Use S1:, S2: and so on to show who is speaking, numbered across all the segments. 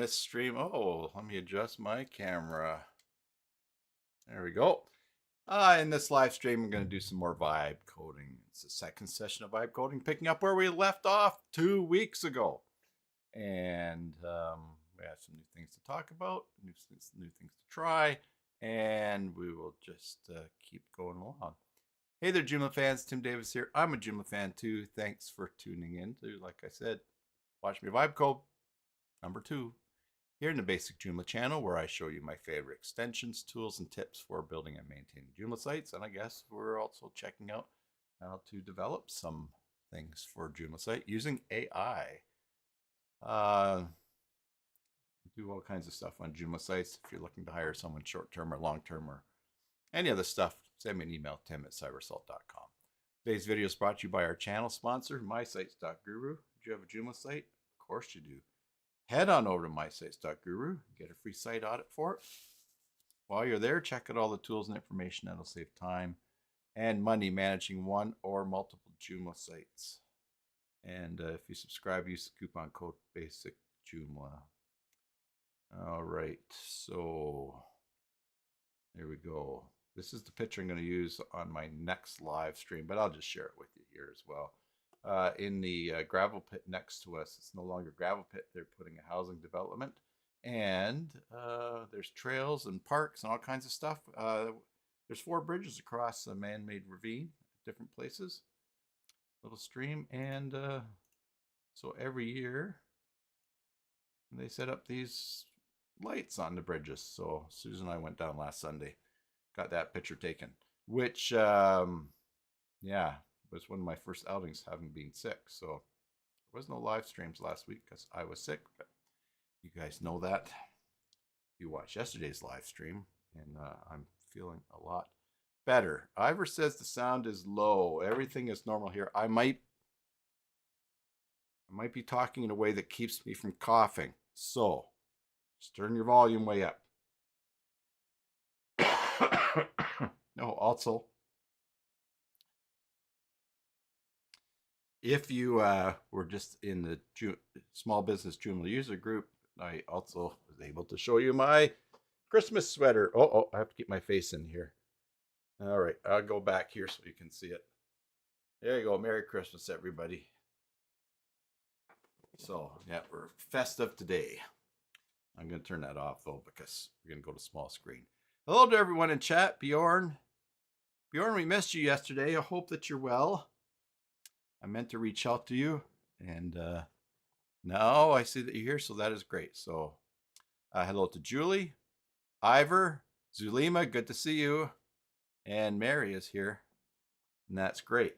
S1: this stream. Oh, let me adjust my camera. There we go. In this live stream, I'm going to do some more vibe coding. It's the second session of vibe coding, picking up where we left off 2 weeks ago. And we have some new things to talk about, new things to try, and we will just keep going along. Hey there, Joomla fans. Tim Davis here. I'm a Joomla fan too. Thanks for tuning in to, like I said, watch me vibe code number 2 here in the Basic Joomla channel, where I show you my favorite extensions, tools, and tips for building and maintaining Joomla sites. And I guess we're also checking out how to develop some things for Joomla site using AI. Do all kinds of stuff on Joomla sites. If you're looking to hire someone short-term or long-term or any other stuff, send me an email, tim@cybersalt.com. Today's video is brought to you by our channel sponsor, mysites.guru. Do you have a Joomla site? Of course you do. Head on over to mysites.guru, get a free site audit for it. While you're there, check out all the tools and information that'll save time and money managing one or multiple Joomla sites. And if you subscribe, use the coupon code BASICJoomla. All right, so there we go. This is the picture I'm going to use on my next live stream, but I'll just share it with you here as well. In the gravel pit next to us, it's no longer gravel pit. They're putting a housing development, and there's trails and parks and all kinds of stuff. There's 4 bridges across a man-made ravine at different places, little stream, and so every year they set up these lights on the bridges. So Susan and I went down last Sunday, got that picture taken, which yeah, was one of my first outings having been sick. So there was no live streams last week because I was sick, but you guys know that. You watched yesterday's live stream, and I'm feeling a lot better. Ivor says the sound is low. Everything is normal here. I might be talking in a way that keeps me from coughing. So just turn your volume way up. No, also, if you were just in the small business Joomla user group, I also was able to show you my Christmas sweater. Oh, I have to keep my face in here. All right, I'll go back here so you can see it. There you go. Merry Christmas, everybody. So, yeah, we're festive today. I'm going to turn that off, though, because we're going to go to small screen. Hello to everyone in chat. Bjorn, we missed you yesterday. I hope that you're well. I meant to reach out to you, and now I see that you're here, so that is great. So hello to Julie, Ivor, Zulima, good to see you, and Mary is here, and that's great.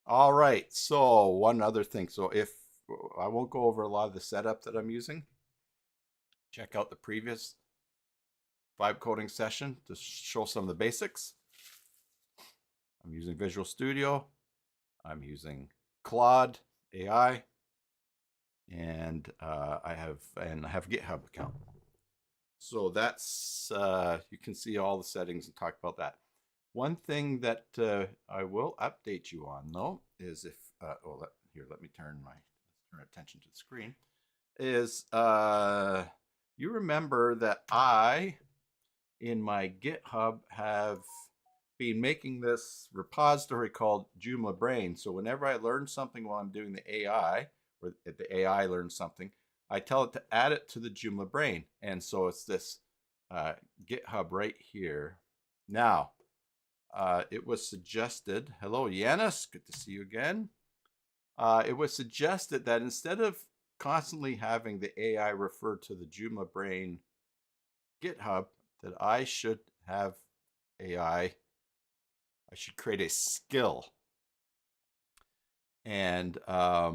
S1: All right, so one other thing. So if I won't go over a lot of the setup that I'm using, check out the previous vibe coding session to show some of the basics. I'm using Visual Studio. I'm using Claude AI, and I have a GitHub account. So that's you can see all the settings and talk about that. One thing that I will update you on, though, is if let me turn attention to the screen. Is you remember that I in my GitHub have been making this repository called Joomla Brain. So whenever I learn something while I'm doing the AI, or the AI learns something, I tell it to add it to the Joomla Brain. And so it's this GitHub right here. Now, it was suggested, hello Yanis, good to see you again. It was suggested that instead of constantly having the AI refer to the Joomla Brain GitHub, that I should have AI, I should create a skill. And by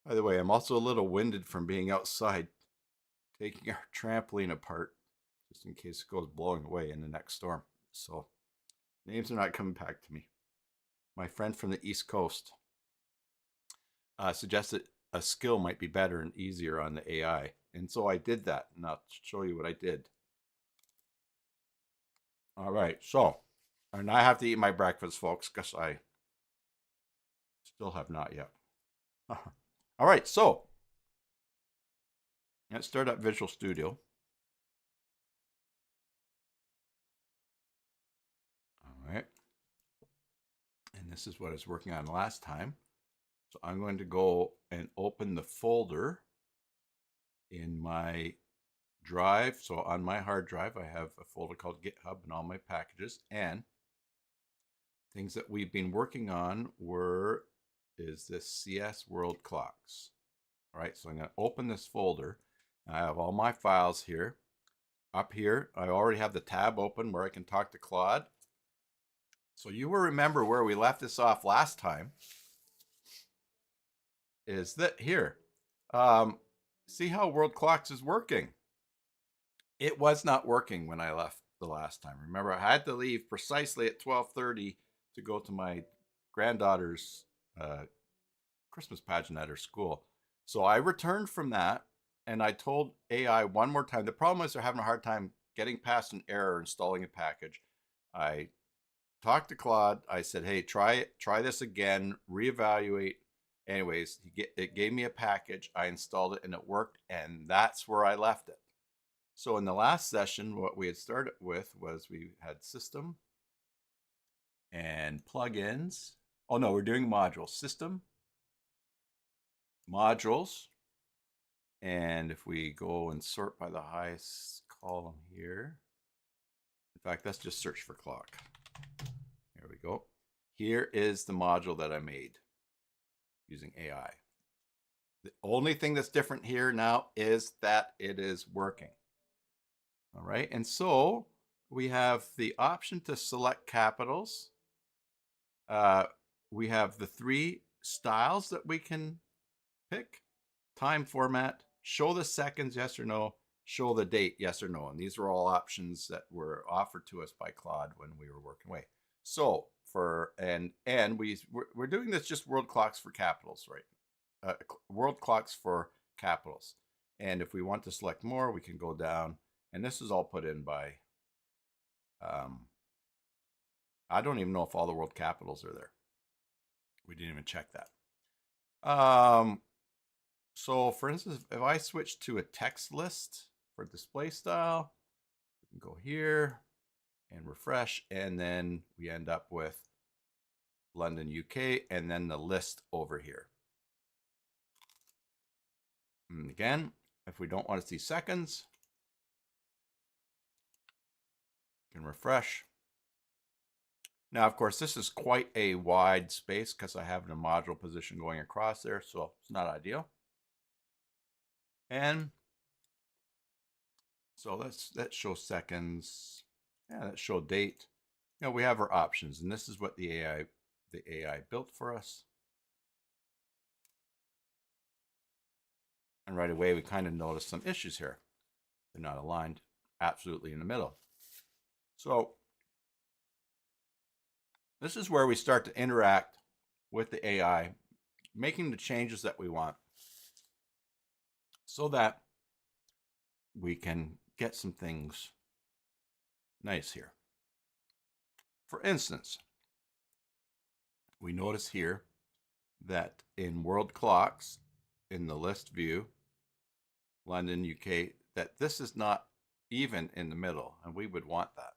S1: the way, I'm also a little winded from being outside taking our trampoline apart just in case it goes blowing away in the next storm. So names are not coming back to me. My friend from the East Coast suggested a skill might be better and easier on the AI. And so I did that, and I'll show you what I did. All right, so, and I have to eat my breakfast, folks, because I Still have not yet. All right, so let's start up Visual Studio. All right. And this is what I was working on last time. So I'm going to go and open the folder in my drive. So on my hard drive, I have a folder called GitHub and all my packages. And things that we've been working on is this CS World Clocks. All right, so I'm going to open this folder. I have all my files here. Up here, I already have the tab open where I can talk to Claude. So you will remember where we left this off last time. Is that here? See how World Clocks is working? It was not working when I left the last time. Remember, I had to leave precisely at 12:30 to go to my granddaughter's Christmas pageant at her school. So I returned from that and I told AI one more time. The problem is they're having a hard time getting past an error installing a package. I talked to Claude. I said, hey, try this again, reevaluate. Anyways, it gave me a package. I installed it and it worked, and that's where I left it. So in the last session, what we had started with was we had system and plugins. Oh no, we're doing modules. System, modules. And if we go and sort by the highest column here, in fact, let's just search for clock. There we go. Here is the module that I made using AI. The only thing that's different here now is that it is working. All right, and so we have the option to select capitals. We have the 3 styles that we can pick: time format, show the seconds, yes or no, show the date, yes or no. And these are all options that were offered to us by Claude when we were working away. So we're doing this just world clocks for capitals, right? World clocks for capitals. And if we want to select more, we can go down. And this is all put in by, I don't even know if all the world capitals are there. We didn't even check that. So for instance, if I switch to a text list for display style, we can go here and refresh, and then we end up with London, UK, and then the list over here. And again, if we don't want to see seconds, we can refresh. Now, of course, this is quite a wide space because I have a module position going across there, so it's not ideal. And so let's show seconds. Yeah, let's show date. You know, we have our options, and this is what the AI built for us. And right away, we kind of notice some issues here. They're not aligned absolutely in the middle. So this is where we start to interact with the AI, making the changes that we want so that we can get some things nice here. For instance, we notice here that in world clocks, in the list view, London, UK, that this is not even in the middle, and we would want that.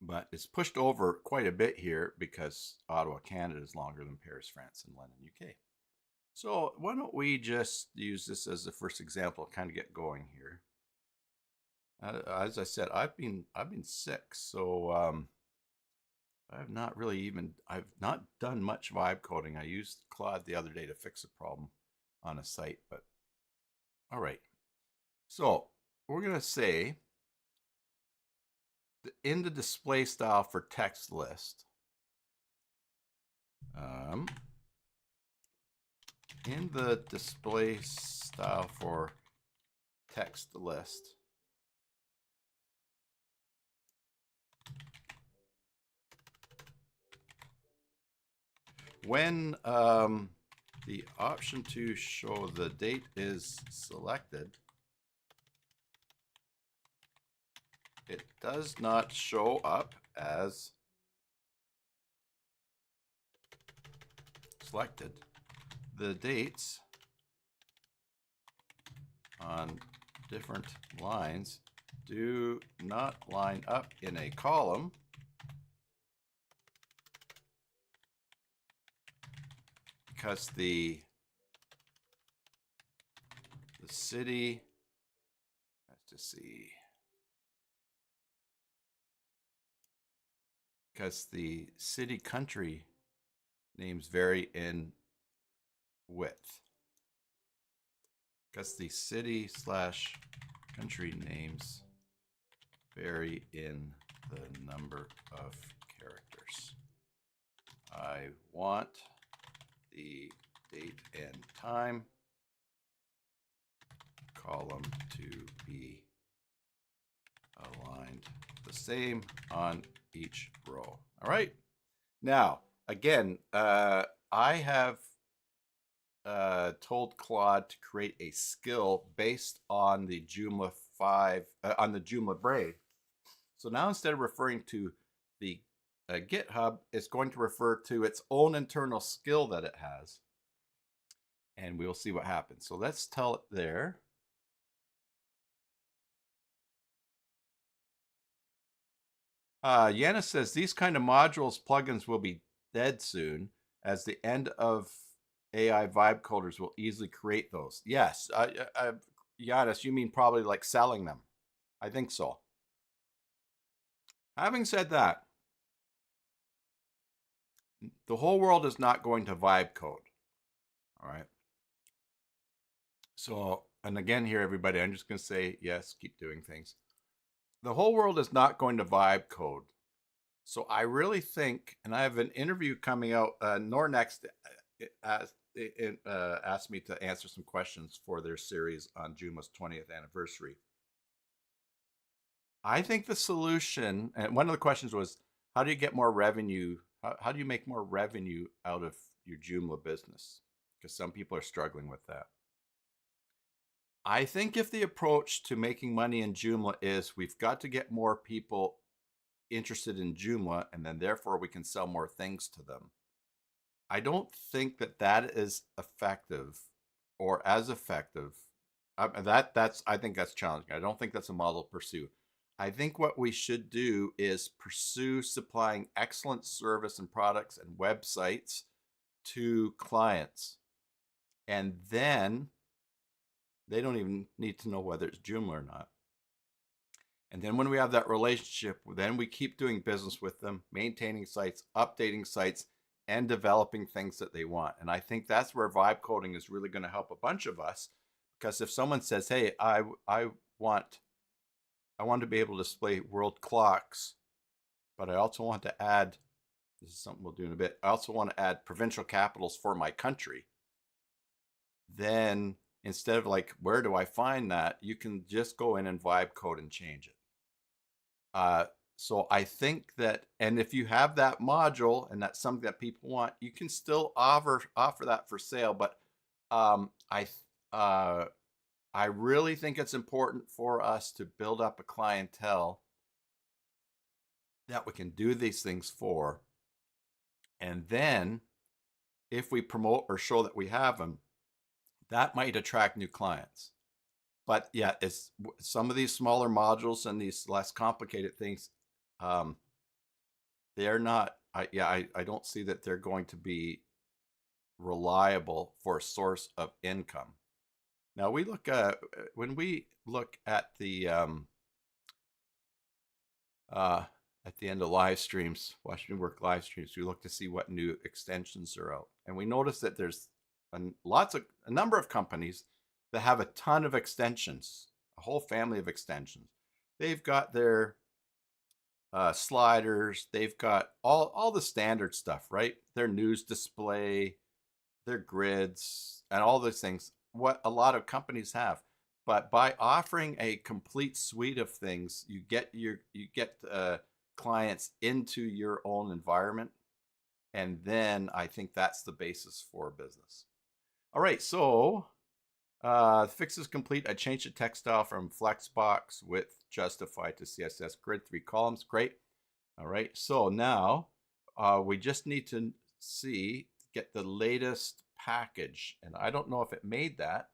S1: But it's pushed over quite a bit here because Ottawa, Canada is longer than Paris, France, and London, UK. So why don't we just use this as the first example, kind of get going here. As I said, I've been sick, so I've not done much vibe coding. I used Claude the other day to fix a problem on a site, but all right. So we're going to say in the display style for text list, in the display style for text list, when the option to show the date is selected, it does not show up as selected, the dates on different lines do not line up in a column because the city, let's just see, because the city country names vary in width. Because the city / country names vary in the number of characters. I want the date and time column to be aligned the same on each row. All right. Now, again, I have told Claude to create a skill based on the Joomla 5, on the Joomla Braid. So now instead of referring to the GitHub, it's going to refer to its own internal skill that it has. And we'll see what happens. So let's tell it there. Yana says these kind of modules plugins will be dead soon, as the end of AI vibe coders will easily create those. Yes, Giannis, you mean probably like selling them. I think so. Having said that, the whole world is not going to vibe code. All right. So, and again here, everybody, I'm just going to say, yes, keep doing things. The whole world is not going to vibe code. So I really think, and I have an interview coming out, Nornext asked me to answer some questions for their series on Joomla's 20th anniversary. I think the solution, and one of the questions was, how do you get more revenue? How do you make more revenue out of your Joomla business? Because some people are struggling with that. I think if the approach to making money in Joomla is we've got to get more people interested in Joomla, and then therefore we can sell more things to them. I don't think that that is effective or as effective. I think that's challenging. I don't think that's a model to pursue. I think what we should do is pursue supplying excellent service and products and websites to clients. And then they don't even need to know whether it's Joomla or not. And then when we have that relationship, then we keep doing business with them, maintaining sites, updating sites, and developing things that they want. And I think that's where vibe coding is really going to help a bunch of us. Because if someone says, hey, I want to be able to display world clocks, but I also want to add, this is something we'll do in a bit, I also want to add provincial capitals for my country. Then instead of like, where do I find that? You can just go in and vibe code and change it. So I think that, and if you have that module and that's something that people want, you can still offer that for sale. But I really think it's important for us to build up a clientele that we can do these things for. And then if we promote or show that we have them, that might attract new clients. But yeah, it's some of these smaller modules and these less complicated things, they're not, I don't see that they're going to be reliable for a source of income. Now we look at, when we look at the end of live streams, Watch Me Work live streams, we look to see what new extensions are out. And we notice that there's a number of companies that have a ton of extensions, a whole family of extensions. They've got their sliders, they've got all the standard stuff, right? Their news display, their grids, and all those things, what a lot of companies have. But by offering a complete suite of things, you get clients into your own environment. And then I think that's the basis for business. All right, so the fix is complete. I changed the text style from Flexbox width justify to CSS grid 3 columns. Great. All right, so now we just need to see get the latest package, and I don't know if it made that.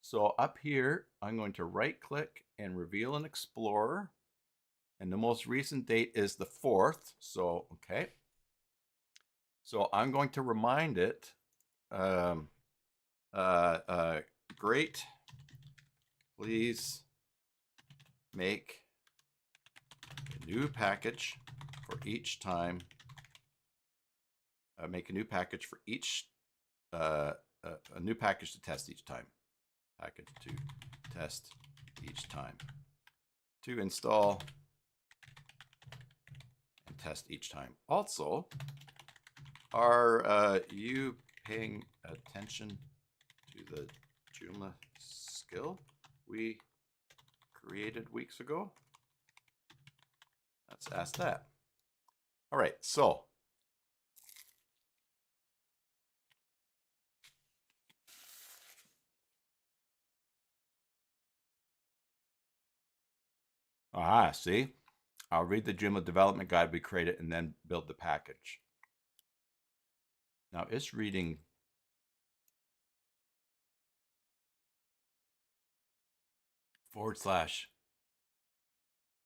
S1: So up here, I'm going to right click and reveal an explorer, and the most recent date is the 4th. So, okay. So I'm going to remind it, great, please make a new package for each time. Make a new package for each, a new package to test each time. Package to test each time. To install and test each time. Also, are you paying attention to the Joomla skill we created weeks ago? Let's ask that. All right, so see, I'll read the Joomla development guide we created and then build the package. Now it's reading /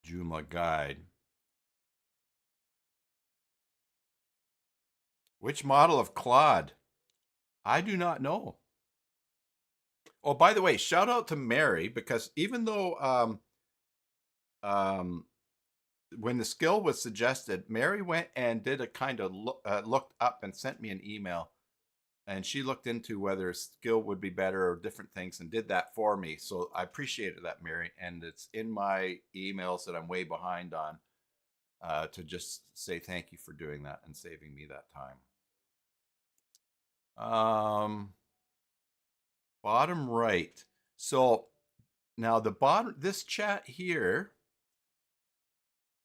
S1: Joomla guide. Which model of Claude? I do not know. Oh, by the way, shout out to Mary, because even though when the skill was suggested, Mary went and did a kind of looked up and sent me an email, and she looked into whether skill would be better or different things and did that for me. So I appreciated that, Mary, and it's in my emails that I'm way behind on, to just say thank you for doing that and saving me that time. Bottom right. So now the bottom, this chat here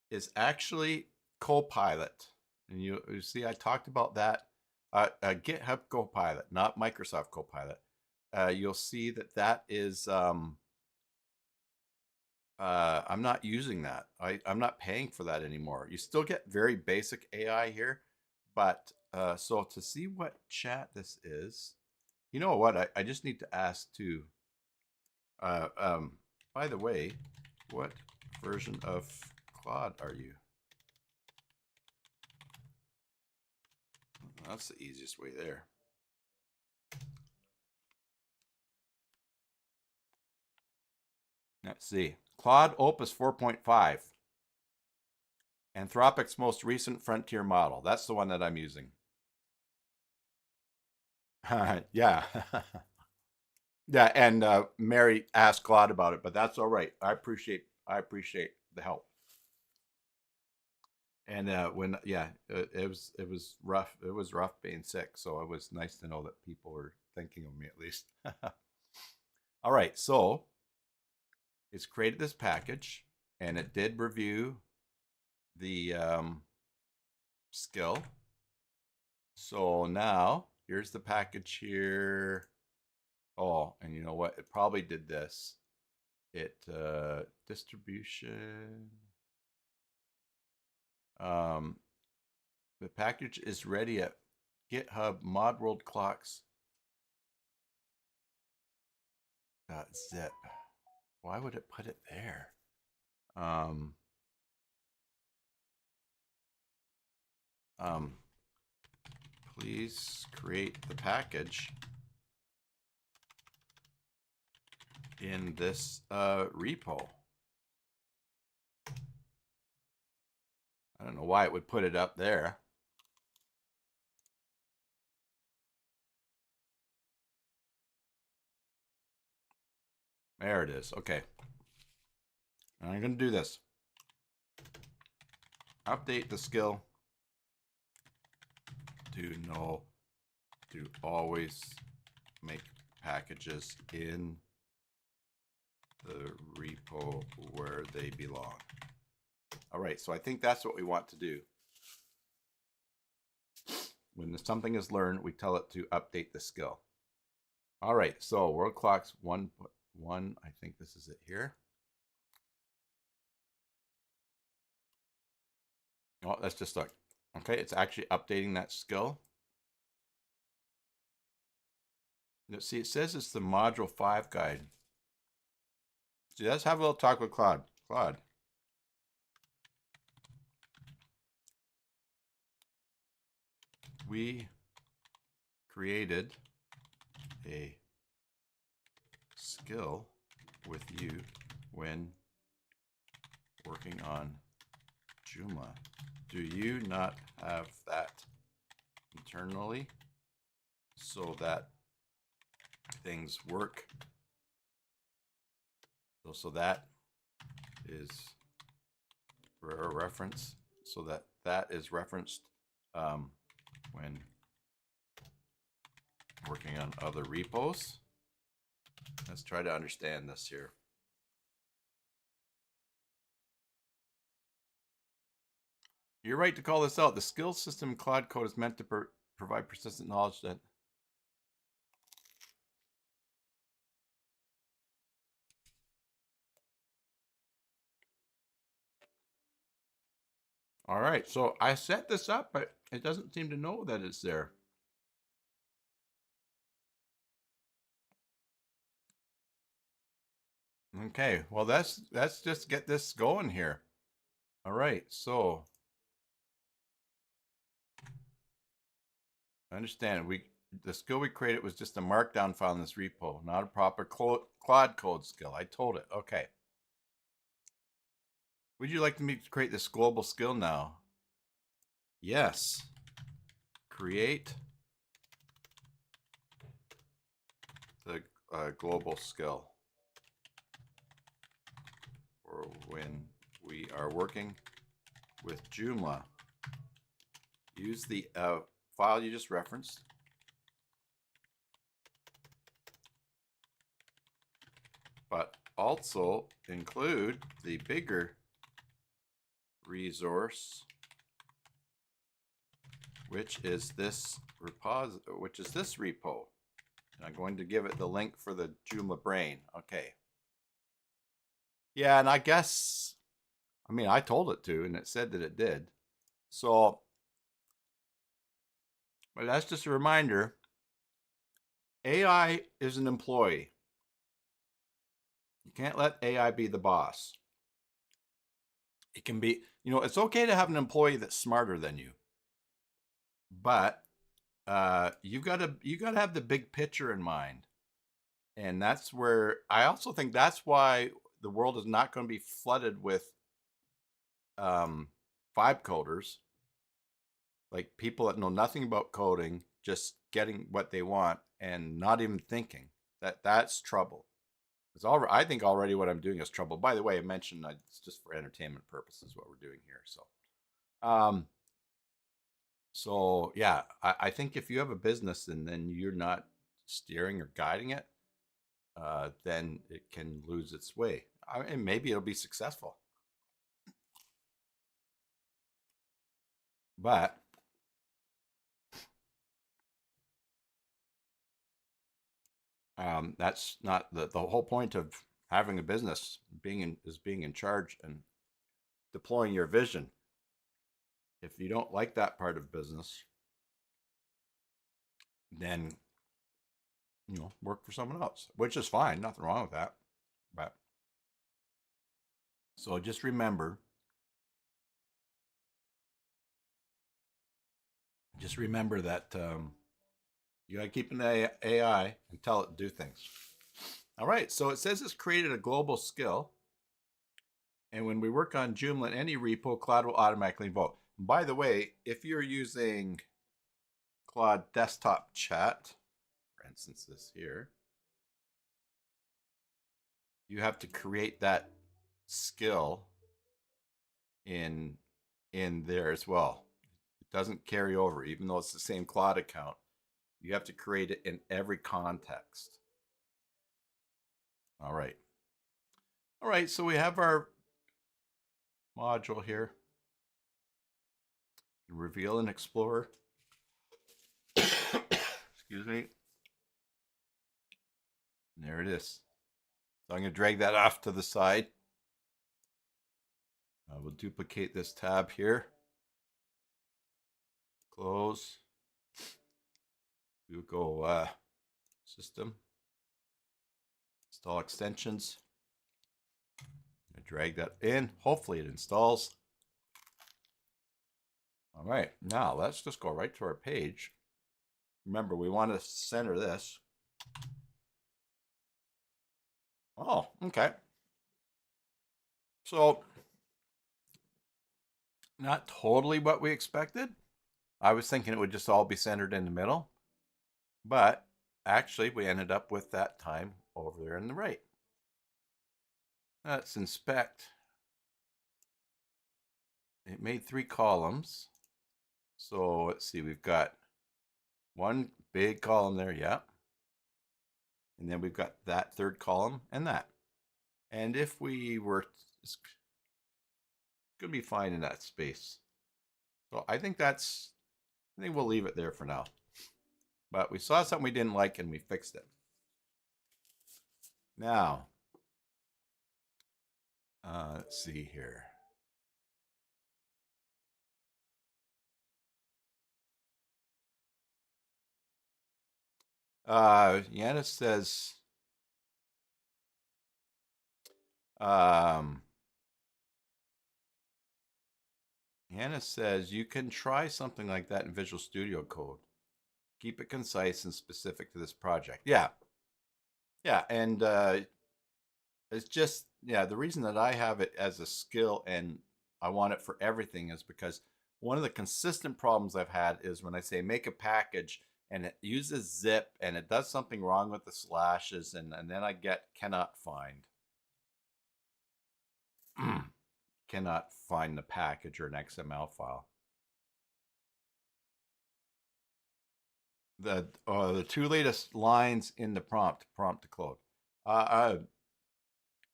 S1: is actually Copilot. And you see, I talked about that. GitHub Copilot, not Microsoft Copilot. You'll see that that is, I'm not using that. I'm not paying for that anymore. You still get very basic AI here, but so to see what chat this is, you know what? I just need to ask too. By the way, what version of Claude are you? That's the easiest way there. Let's see. Claude Opus 4.5. Anthropic's most recent frontier model. That's the one that I'm using. Yeah. Yeah, and Mary asked Claude about it, but that's all right. I appreciate the help. And when it was rough. It was rough being sick, so it was nice to know that people were thinking of me at least. All right, so it's created this package, and it did review the skill. So now here's the package here. Oh, and you know what? It probably did this. It distribution. The package is ready at GitHub mod world clocks. .zip. Why would it put it there? Please create the package in this repo. I don't know why it would put it up there. There it is. Okay. And I'm going to do this. Update the skill to always make packages in the repo where they belong. All right, so I think that's what we want to do. When something is learned, we tell it to update the skill. All right, so world clocks 1.1, I think this is it here. Oh, let's just look. Okay, it's actually updating that skill. See, it says it's the module 5 guide. So let's have a little talk with Claude. Claude. We created a skill with you when working on Joomla. Do you not have that internally so that things work? So that is for a reference, so that is referenced when working on other repos. Let's try to understand this here. You're right to call this out. The skill system in Claude Code is meant to provide persistent knowledge that all right, so I set this up, but it doesn't seem to know that it's there. Okay, well let's just get this going here. All right, so I understand the skill we created was just a markdown file in this repo, not a proper Claude Code skill. I told it. Okay. Would you like me to create this global skill now? Yes. Create the global skill for when we are working with Joomla. Use the file you just referenced. But also include the bigger resource, which is this repo. And I'm going to give it the link for the Joomla brain. Okay. Yeah, and I guess, I mean, I told it to, and it said that it did. So, but that's just a reminder. AI is an employee. You can't let AI be the boss. It can be, it's okay to have an employee that's smarter than you, but you gotta have the big picture in mind. And that's where I also think that's why the world is not going to be flooded with vibe coders, like people that know nothing about coding, just getting what they want and not even thinking. That's trouble. I think already what I'm doing is trouble. By the way, I mentioned it's just for entertainment purposes what we're doing here. So yeah, I think if you have a business and then you're not steering or guiding it, then it can lose its way. And maybe it'll be successful, but that's not the whole point of having a business. Being in charge and deploying your vision. If you don't like that part of business, then work for someone else, which is fine. Nothing wrong with that. But so just remember that you got to keep an AI and tell it to do things. All right, so it says it's created a global skill. And when we work on Joomla in any repo, Claude will automatically invoke. By the way, if you're using Claude desktop chat, for instance, this here, you have to create that skill in there as well. It doesn't carry over, even though it's the same Claude account. You have to create it in every context. All right. All right, so we have our module here. Reveal and explore. Excuse me. And there it is. So I'm going to drag that off to the side. I will duplicate this tab here. Close. We'll go System. Install extensions. I drag that in. Hopefully it installs. All right, now let's just go right to our page. Remember, we want to center this. Oh, okay. So, not totally what we expected. I was thinking it would just all be centered in the middle, but actually we ended up with that time over there on the right. Let's inspect. It made 3 columns. So let's see, we've got one big column there, yeah. And then we've got that 3rd column and that. And if we were, it's going to be fine in that space. So I think we'll leave it there for now. But we saw something we didn't like and we fixed it. Now, let's see here. Yanis says, you can try something like that in Visual Studio Code. Keep it concise and specific to this project. Yeah. Yeah, and it's just, yeah, the reason that I have it as a skill and I want it for everything is because one of the consistent problems I've had is when I say make a package and it uses zip and it does something wrong with the slashes and then I get cannot find. Cannot find the package or an XML file. The 2 latest lines in the prompt to code.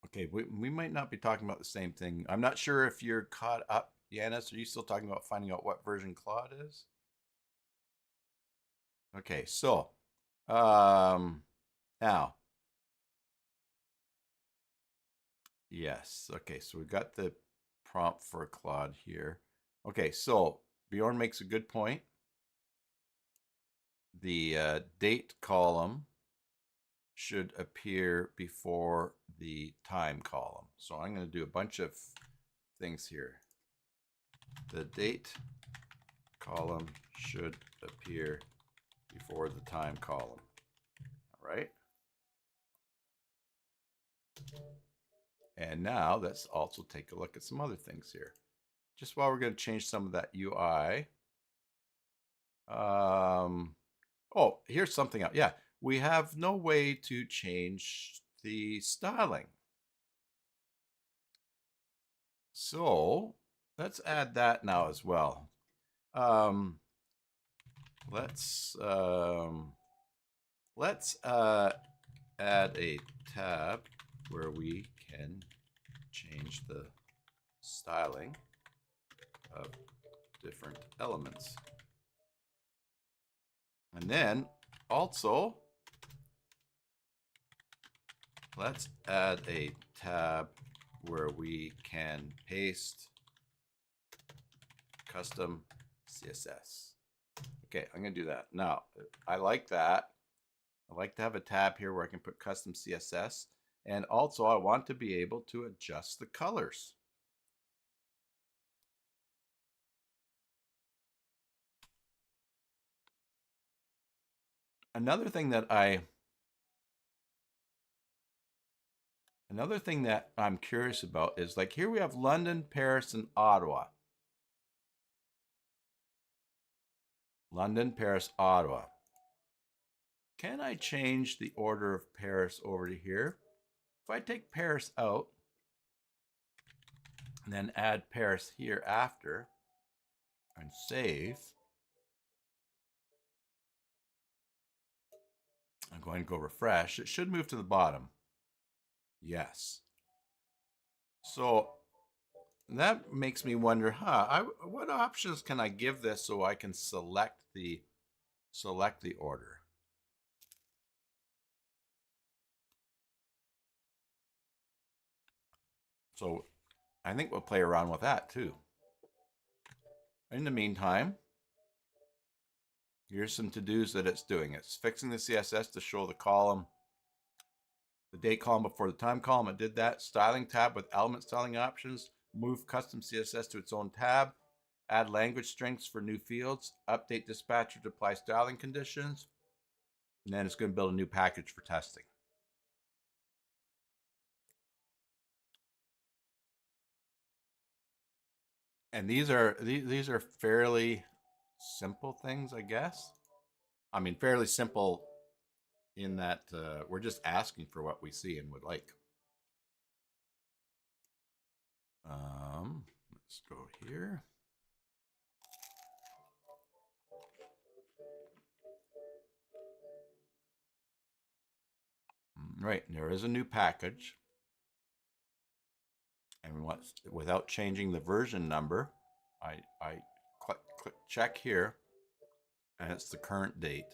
S1: Okay, we might not be talking about the same thing. I'm not sure if you're caught up, Yanis. Are you still talking about finding out what version Claude is? Okay, so now, yes. Okay, so we've got the prompt for Claude here. Okay, so Bjorn makes a good point. The date column should appear before the time column. So I'm going to do a bunch of things here. The date column should appear before the time column. All right. And now let's also take a look at some other things here. Just while we're going to change some of that UI. Oh, here's something else. Yeah, we have no way to change the styling. So let's add that now as well. Let's add a tab where we can change the styling of different elements. And then also, let's add a tab where we can paste custom CSS. Okay, I'm going to do that. Now, I like that. I like to have a tab here where I can put custom CSS. And also, I want to be able to adjust the colors. Another thing that I'm curious about is, like, here we have London, Paris, and Ottawa. London, Paris, Ottawa. Can I change the order of Paris over to here? If I take Paris out and then add Paris here after and save, I'm going to go refresh. It should move to the bottom. Yes. So that makes me wonder, what options can I give this so I can select the order? So I think we'll play around with that too. In the meantime, Here's some to-dos that it's doing. It's fixing the CSS to show the column, the date column before the time column. It did that. Styling tab with element styling options. Move custom CSS to its own tab. Add language strings for new fields. Update dispatcher to apply styling conditions. And then it's going to build a new package for testing. And these are fairly simple things, I guess. I mean, fairly simple in that we're just asking for what we see and would like. Let's go here. Right, there is a new package. And we want, without changing the version number, I click check here, and it's the current date.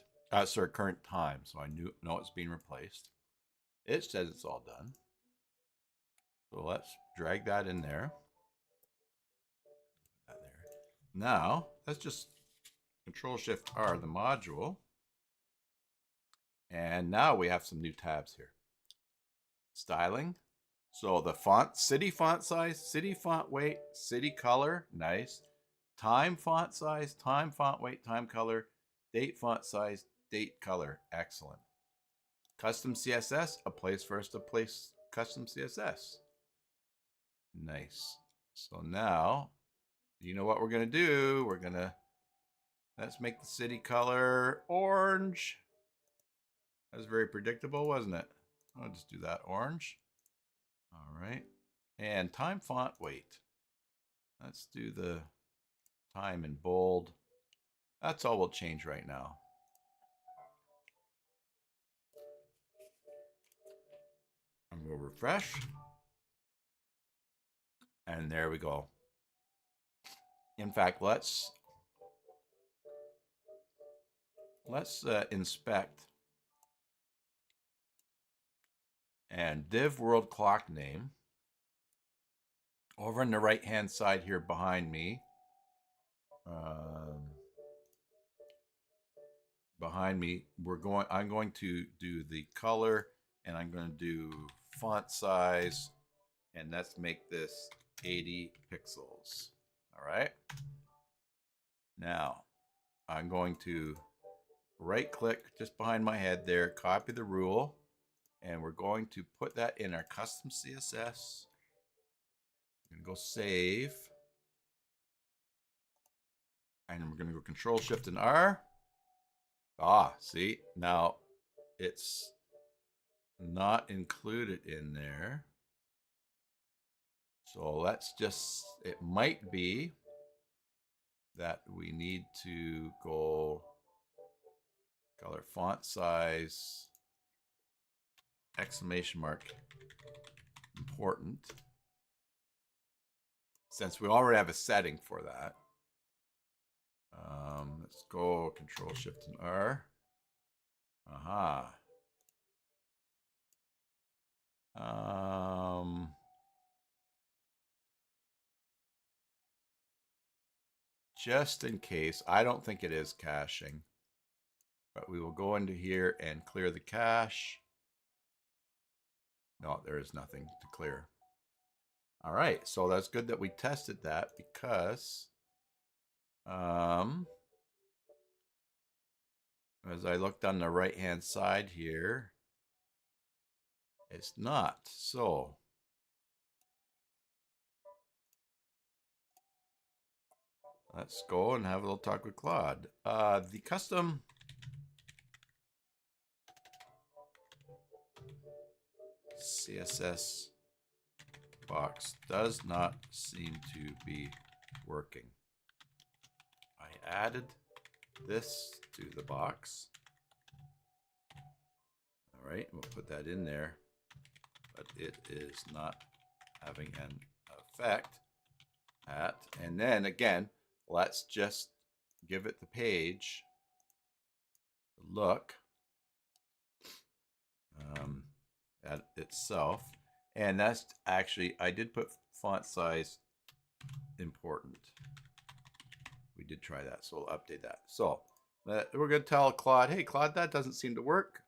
S1: Sorry, current time. So I know it's being replaced. It says it's all done. So let's drag that in there. Now let's just Control-Shift-R the module, and now we have some new tabs here. Styling. So the font, city font size, city font weight, city color, nice. Time font size, time font weight, time color, date font size, date color, excellent. Custom CSS, a place for us to place custom CSS. Nice. So now, you know what we're gonna do? Let's make the city color orange. That was very predictable, wasn't it? I'll just do that orange. All right. And time font weight. Let's do the time in bold. That's all we'll change right now. I'm going to refresh. And there we go. In fact, let's inspect. And div world clock name. Over on the right hand side here behind me. I'm going to do the color, and I'm going to do font size, and let's make this 80 pixels. All right. Now I'm going to right click just behind my head there, copy the rule, and we're going to put that in our custom CSS. I'm going to go save. And we're going to go Control-Shift-R. See, now it's not included in there. So it might be that we need to go color font size, exclamation mark, important. Since we already have a setting for that. Let's go Control-Shift-R. Just in case, I don't think it is caching, but we will go into here and clear the cache. No, there is nothing to clear. All right, so that's good that we tested that, because as I looked on the right hand side here, it's not. So let's go and have a little talk with Claude. The custom CSS box does not seem to be working. I added this to the box. All right, we'll put that in there, but it is not having an effect and then again, let's just give it the page look at itself. And that's actually, I did put font size important. We did try that, so we'll update that. So We're going to tell Claude, hey, Claude, that doesn't seem to work.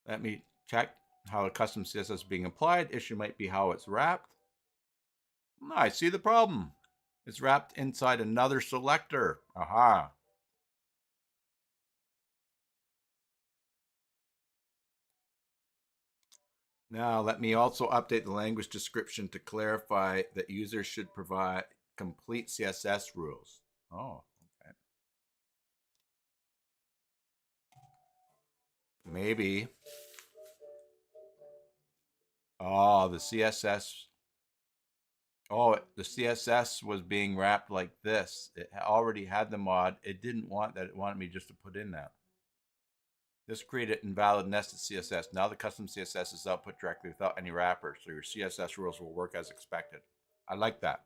S1: Let me check how a custom CSS is being applied. Issue might be how it's wrapped. I see the problem. It's wrapped inside another selector. Aha. Now, let me also update the language description to clarify that users should provide complete CSS rules. Oh, okay. Maybe. Oh, the CSS. Oh, the CSS was being wrapped like this. It already had the mod. It didn't want that. It wanted me just to put in that. This created invalid nested CSS. Now the custom CSS is output directly without any wrapper, so your CSS rules will work as expected. I like that.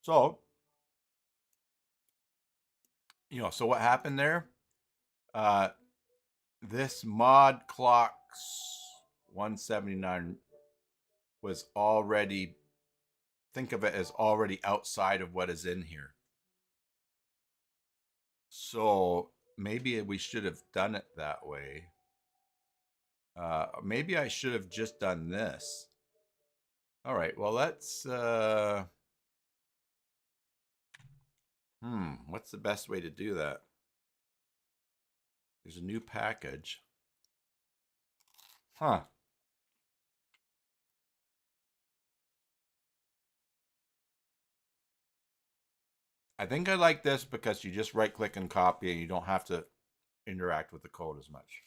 S1: So, so what happened there? This mod clocks 179 was already, think of it as already outside of what is in here. So maybe we should have done it that way. Maybe I should have just done this. All right, well, let's, what's the best way to do that? There's a new package. Huh. I think I like this because you just right click and copy and you don't have to interact with the code as much.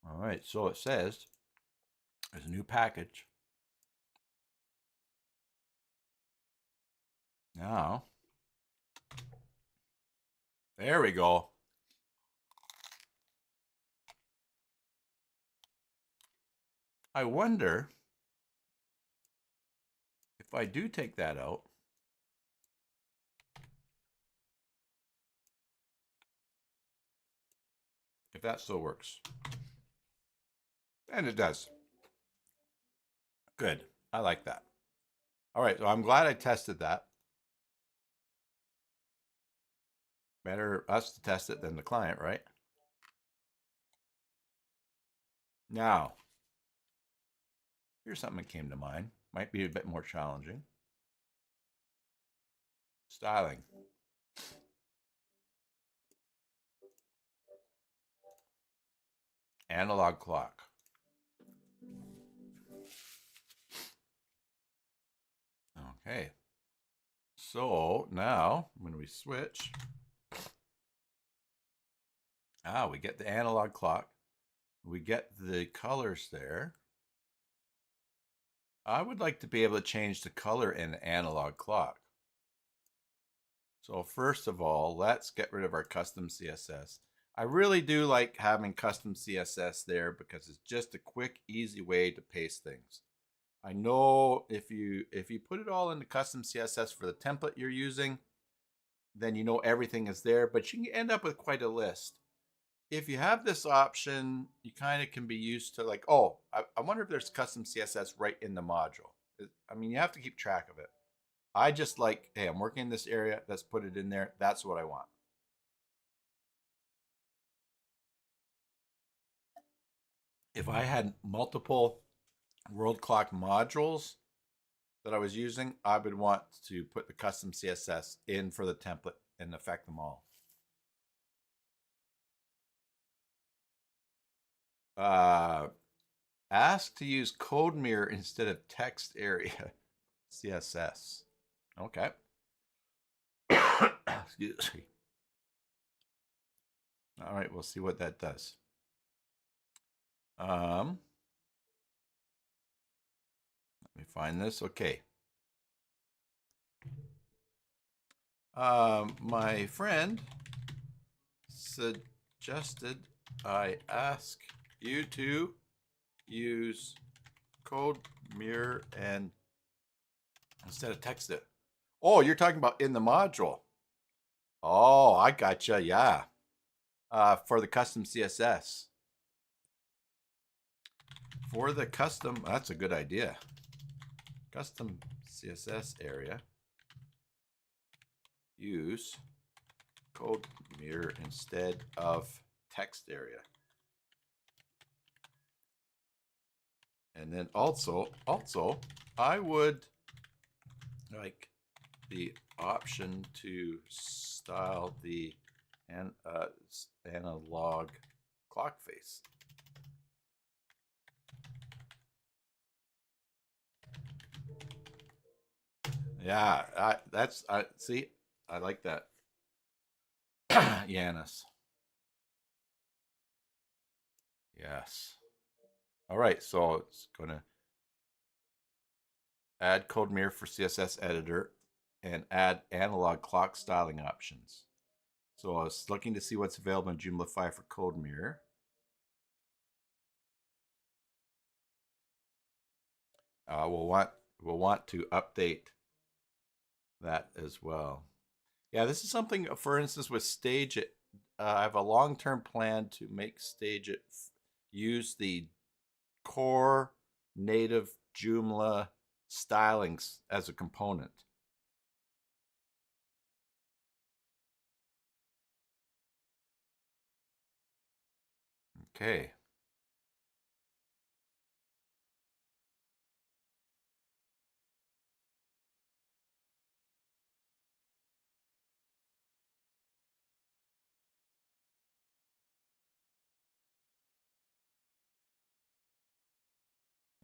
S1: All right, so it says there's a new package. Now, there we go. I wonder if I do take that out, if that still works. And it does. Good. I like that. All right, so I'm glad I tested that. Better us to test it than the client, right? Now, here's something that came to mind. Might be a bit more challenging. Styling. Analog clock. Okay. So now when we switch, we get the analog clock. We get the colors there. I would like to be able to change the color in the analog clock. So first of all, let's get rid of our custom CSS. I really do like having custom CSS there because it's just a quick, easy way to paste things. I know if you put it all in the custom CSS for the template you're using, then you know everything is there, but you can end up with quite a list. If you have this option, you kind of can be used to like, oh, I wonder if there's custom CSS right in the module. I mean, you have to keep track of it. I just like, hey, I'm working in this area. Let's put it in there. That's what I want. If I had multiple world clock modules that I was using, I would want to put the custom CSS in for the template and affect them all. Ask to use code mirror instead of text area CSS. Okay. Excuse me. All right, we'll see what that does. Let me find this. Okay. My friend suggested I ask you to use code mirror and instead of text it. Oh, you're talking about in the module. Oh, I gotcha. Yeah. For the custom CSS. For the custom, that's a good idea. Custom CSS area. use code mirror instead of text area. And then also I would like the option to style the analog clock face. Yeah, see, I like that. Yanis. Yes. All right, so it's going to add code mirror for CSS editor and add analog clock styling options. So I was looking to see what's available in Joomla 5 for code mirror. We'll want to update that as well. Yeah, this is something, for instance, with Stage It. I have a long-term plan to make Stage It use the core native Joomla stylings as a component. Okay.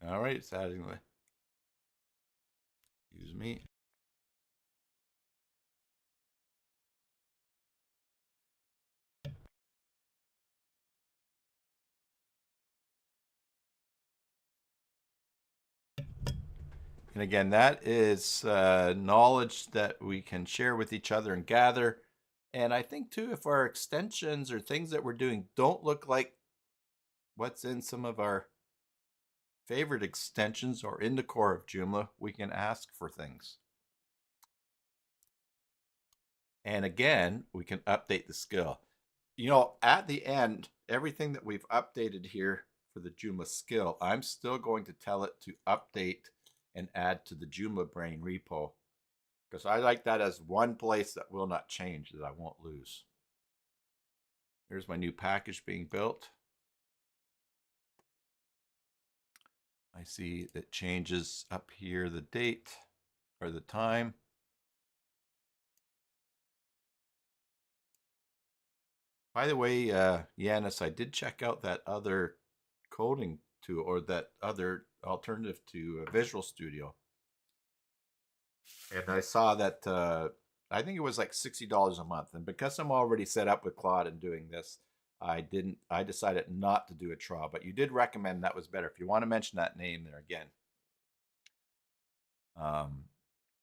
S1: All right, it's adding the, excuse me. And again, that is knowledge that we can share with each other and gather. And I think too, if our extensions or things that we're doing don't look like what's in some of our favorite extensions or in the core of Joomla, we can ask for things. And again, we can update the skill. You know, at the end, everything that we've updated here for the Joomla skill, I'm still going to tell it to update and add to the Joomla Brain repo, because I like that as one place that will not change, that I won't lose. Here's my new package being built. I see it changes up here the date or the time. By the way, Yanis, I did check out that other coding tool, or that other alternative to Visual Studio. And I saw that I think it was like $60 a month. And because I'm already set up with Claude and doing this, I decided not to do a trial. But you did recommend that was better. If you want to mention that name there again.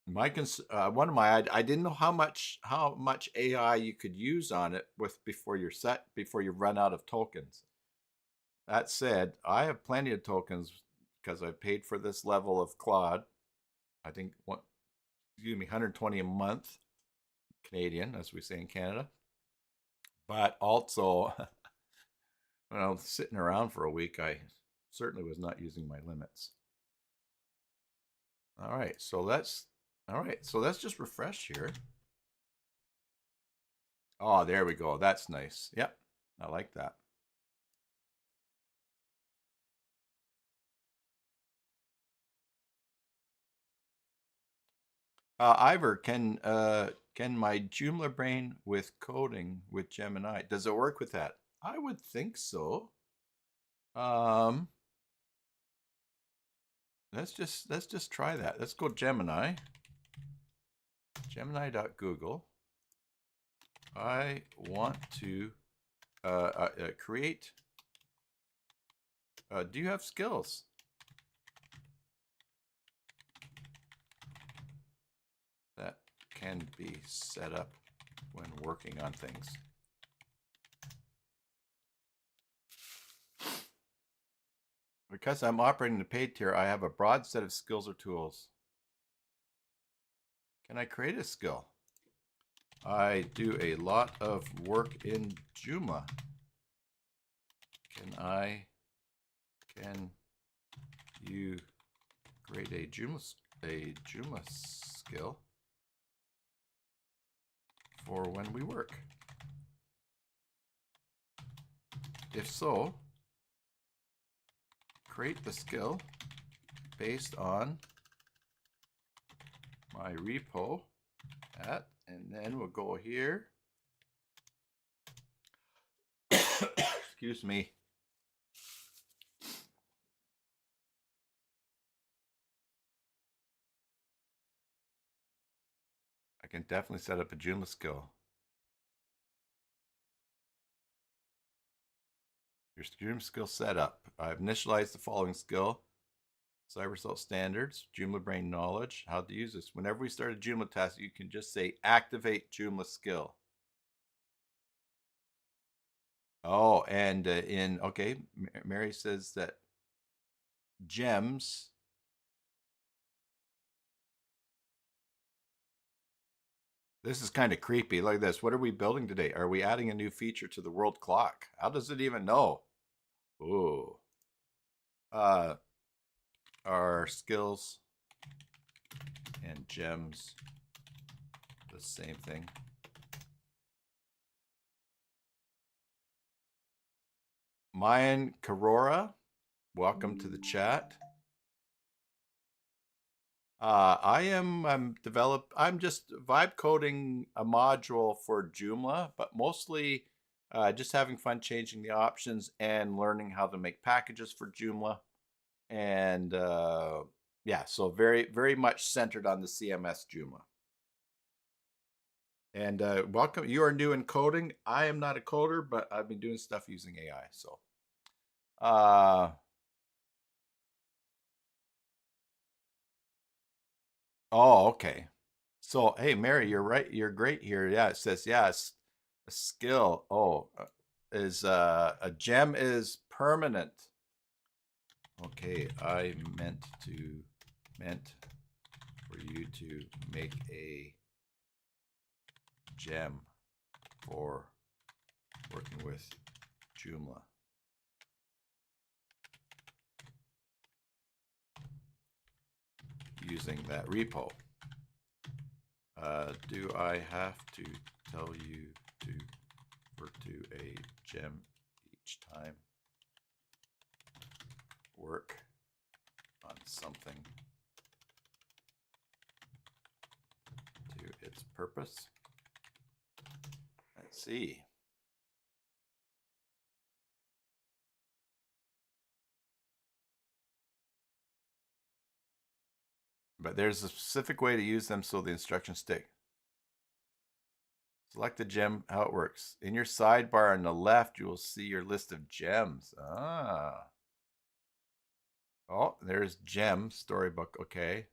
S1: One of my, I didn't know how much AI you could use on it before you run out of tokens. That said, I have plenty of tokens because I paid for this level of Claude. I think 120 a month Canadian, as we say in Canada. But also, when I was sitting around for a week, I certainly was not using my limits. All right, so let's just refresh here. Oh, there we go. That's nice. Yep, I like that. Ivor, can my Joomla Brain with coding with Gemini, does it work with that? I would think so. Let's just try that. Let's go Gemini. Gemini.google. I want to create. Do you have skills? That can be set up when working on things. Because I'm operating the paid tier, I have a broad set of skills or tools. Can I create a skill? I do a lot of work in Joomla. Can you create a Joomla skill? for when we work? If so, create the skill based on my repo at, and then we'll go here. Excuse me. I can definitely set up a Joomla skill. Your Joomla skill setup. I've initialized the following skill. CyberSalt standards, Joomla brain knowledge, how to use this. Whenever we start a Joomla task, you can just say activate Joomla skill. Oh, and okay, Mary says that gems. This is kind of creepy. Look at this. What are we building today? Are we adding a new feature to the world clock? How does it even know? Ooh. Are skills and gems the same thing? Mayan Karora, welcome to the chat. I'm just vibe coding a module for Joomla, but mostly just having fun changing the options and learning how to make packages for Joomla. And yeah, so very, very much centered on the CMS Joomla. And welcome. You are new in coding. I am not a coder, but I've been doing stuff using AI. So, oh, okay. So, hey, Mary, you're right. You're great here. Yeah, it says, yes, a skill. Oh, is a gem is permanent. Okay, I meant for you to make a gem for working with Joomla. Using that repo. Do I have to tell you to refer to a gem each time work on something to its purpose? Let's see. But there's a specific way to use them so the instructions stick. Select the gem, how it works. In your sidebar on the left, you will see your list of gems. Ah. Oh, there's gem, storybook, okay.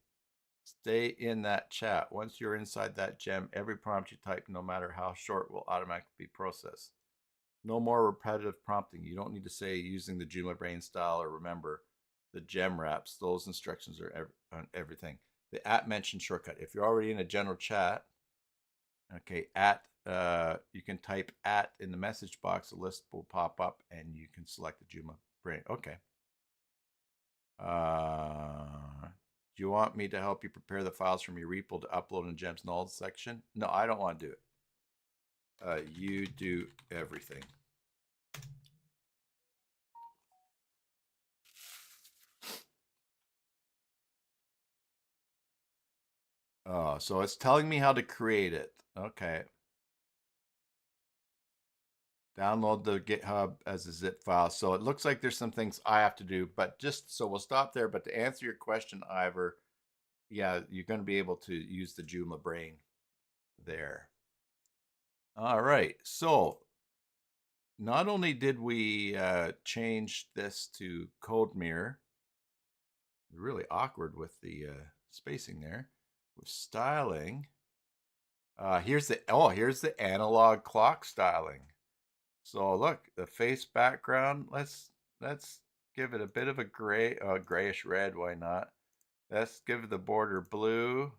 S1: Stay in that chat. Once you're inside that gem, every prompt you type, no matter how short, will automatically be processed. No more repetitive prompting. You don't need to say using the Joomla brain style or remember the gem wraps. Those instructions are on everything. The @mention shortcut. If you're already in a general chat, okay, you can type in the message box. A list will pop up and you can select the Joomla brain. Okay. Do you want me to help you prepare the files from your repo to upload in Gems Null section? No, I don't want to do it. You do everything. Oh, so it's telling me how to create it. Okay. Download the GitHub as a zip file. So it looks like there's some things I have to do, but just so we'll stop there. But to answer your question, Ivor, yeah, you're going to be able to use the Joomla brain there. All right. So not only did we change this to code mirror, really awkward with the spacing there, with styling. Here's the analog clock styling. So look, the face background. Let's give it a bit of a grayish red. Why not? Let's give the border blue,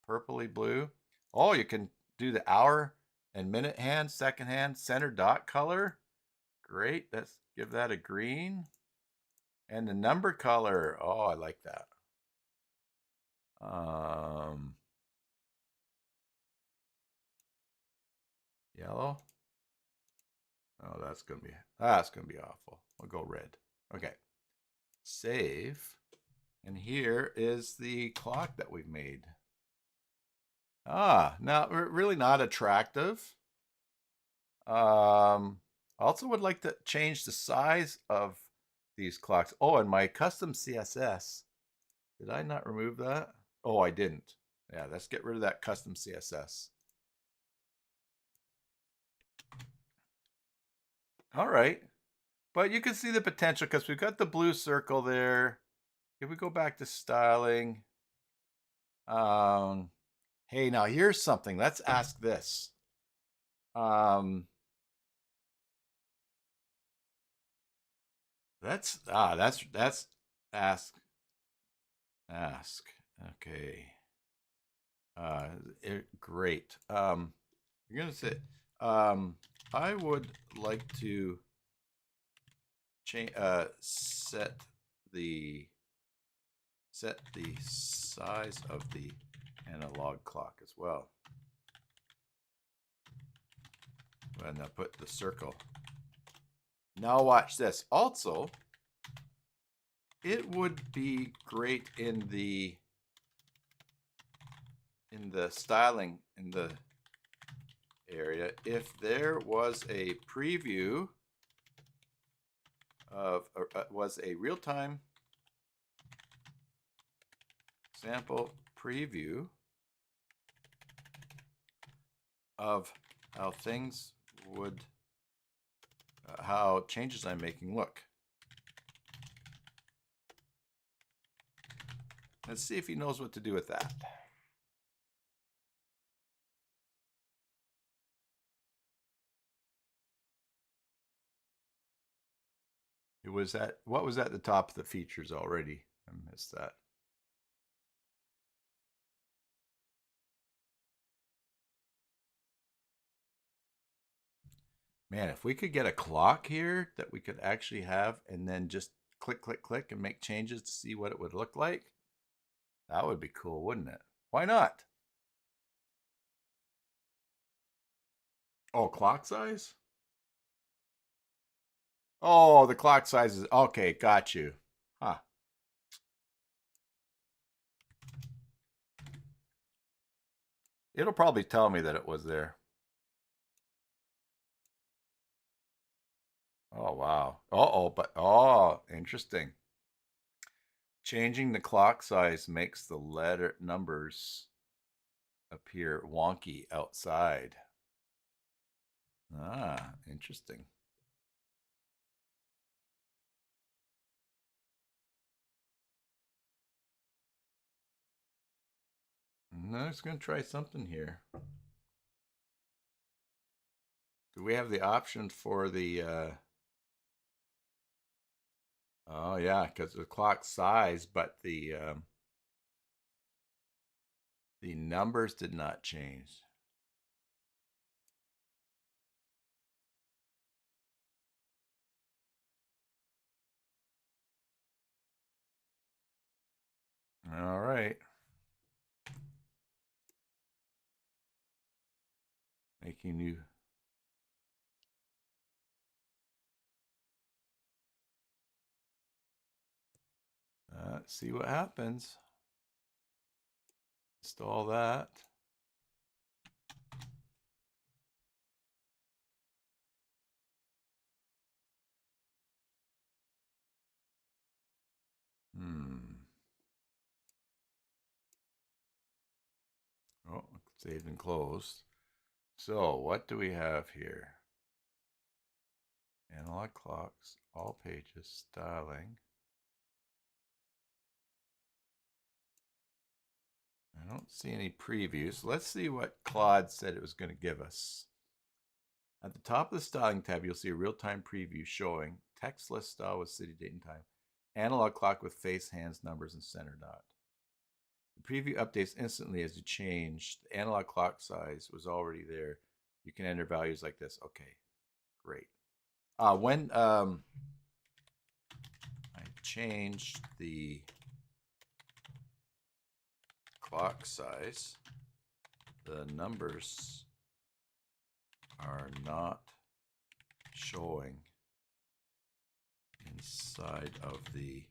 S1: purpley blue. Oh, you can do the hour and minute hand, second hand, center dot color. Great. Let's give that a green. And the number color. Oh, I like that. Yellow. Oh, that's gonna be awful. We'll go red. Okay. Save. And here is the clock that we've made. Now really not attractive. Also would like to change the size of these clocks. Oh, and my custom CSS. Did I not remove that? Oh, I didn't. Yeah, let's get rid of that custom CSS. All right. But you can see the potential because we've got the blue circle there. If we go back to styling. Hey, now here's something. Let's ask this. That's ask. Okay. Great. You're gonna say, I would like to change, set the size of the analog clock as well. And now put the circle. Now watch this. Also, it would be great in the styling in the area if there was a preview of was a real-time sample preview of how things would how changes I'm making look. Let's see if he knows what to do with that. It was at what was at the top of the features already. I missed that. Man, if we could get a clock here that we could actually have and then just click, click, click and make changes to see what it would look like, that would be cool, wouldn't it? Why not? Oh, clock size? Oh, the clock size is okay. Got you. Huh. It'll probably tell me that it was there. Oh, wow. Oh, interesting. Changing the clock size makes the letter numbers appear wonky outside. Ah, interesting. I'm just going to try something here. Do we have the option for the oh yeah, because the clock size, but the numbers did not change. All right. Making new. Let's see what happens. Install that. Oh, saved and closed. So what do we have here? Analog clocks, all pages, styling. I don't see any previews. Let's see what Claude said it was going to give us. At the top of the styling tab, you'll see a real-time preview showing text list style with city, date, and time, analog clock with face, hands, numbers, and center dot. The preview updates instantly as you change. The analog clock size was already there. You can enter values like this. Okay, great. When I changed the clock size, the numbers are not showing inside of the,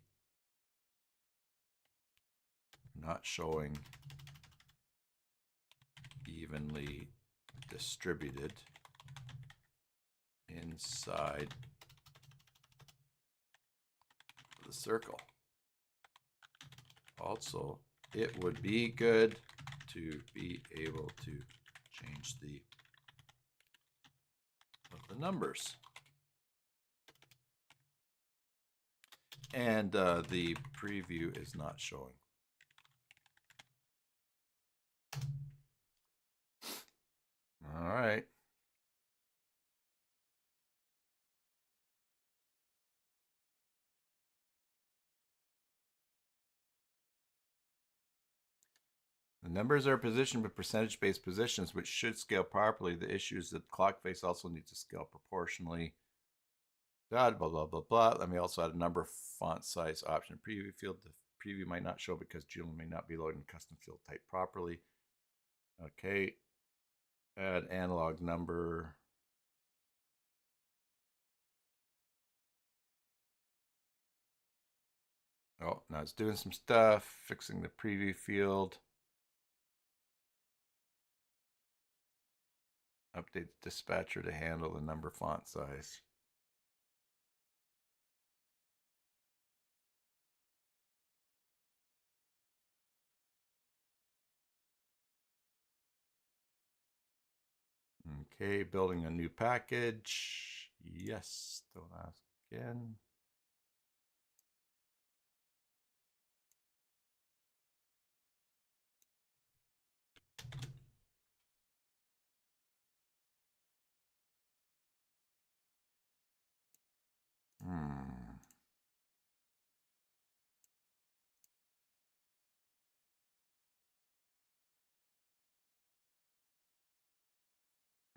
S1: not showing evenly distributed inside the circle. Also, it would be good to be able to change the numbers. And the preview is not showing. All right. The numbers are positioned with percentage-based positions, which should scale properly. The issue is that clock face also needs to scale proportionally. Blah, blah, blah, blah, blah. Let me also add a number font size option. Preview field. The preview might not show because Joomla may not be loading custom field type properly. Okay. Add analog number. Oh, now it's doing some stuff, fixing the preview field. Update the dispatcher to handle the number font size. Okay, building a new package. Yes, don't ask again.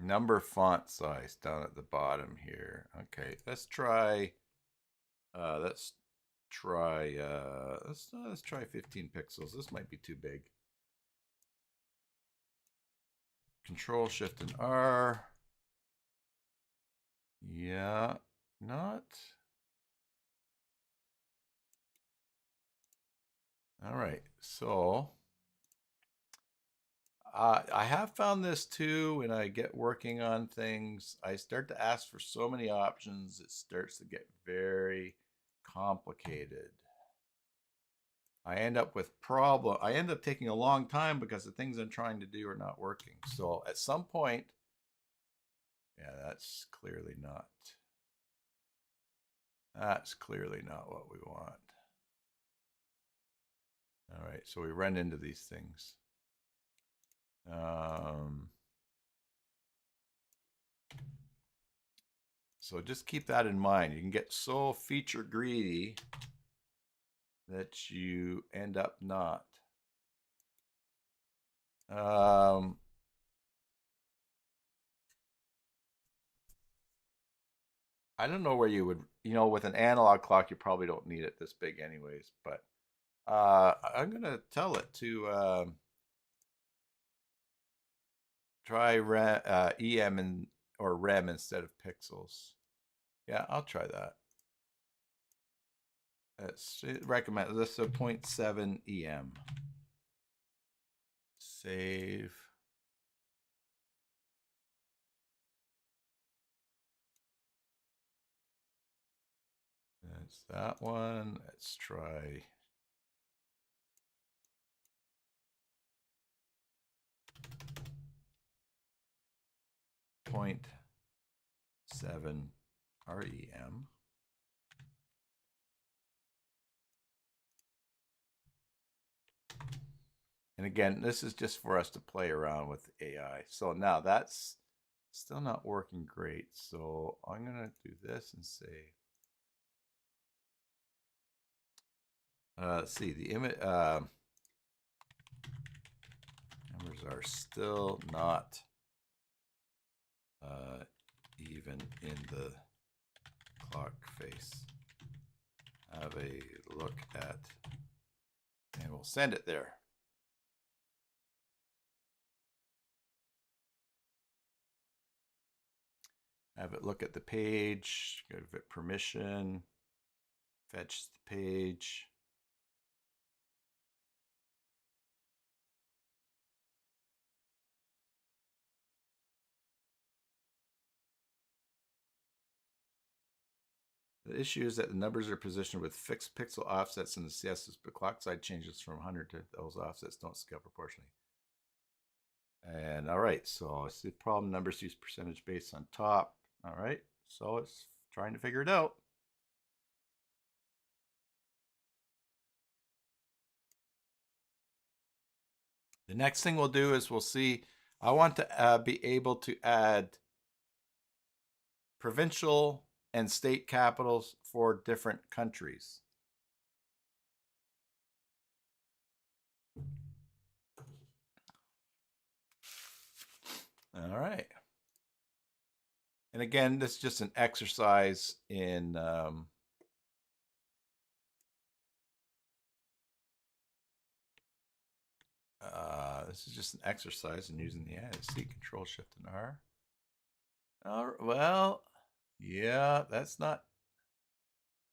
S1: Number font size down at the bottom here. Okay, let's try. Let's try 15 pixels. This might be too big. Control Shift and R. Yeah, not. All right, so I have found this too. When I get working on things, I start to ask for so many options, it starts to get very complicated. I end up with problem. I end up taking a long time because the things I'm trying to do are not working. So at some point, yeah, that's clearly not what we want. All right, so we run into these things. So just keep that in mind. You can get so feature greedy that you end up not. I don't know where you would, with an analog clock, you probably don't need it this big anyways, but I'm going to tell it to try EM or REM instead of pixels. Yeah, I'll try that. Let's recommend this is a 0.7 EM. Save. That's that one. Let's try. .7 REM. And again, this is just for us to play around with AI. So now that's still not working great. So I'm going to do this and say, let's see, the image numbers are still not even in the clock face. Have a look at, and we'll send it there. have it look at the page, give it permission, fetch the page. The issue is that the numbers are positioned with fixed pixel offsets in the CSS, but clock side changes from 100 to those offsets don't scale proportionally. And all right, so it's the problem numbers use percentage base on top. All right, so it's trying to figure it out. The next thing we'll do is we'll see, I want to be able to add provincial and state capitals for different countries. All right. And again, this is just an exercise in this is just an exercise in using the C, Control Shift and R. Well, yeah, that's not.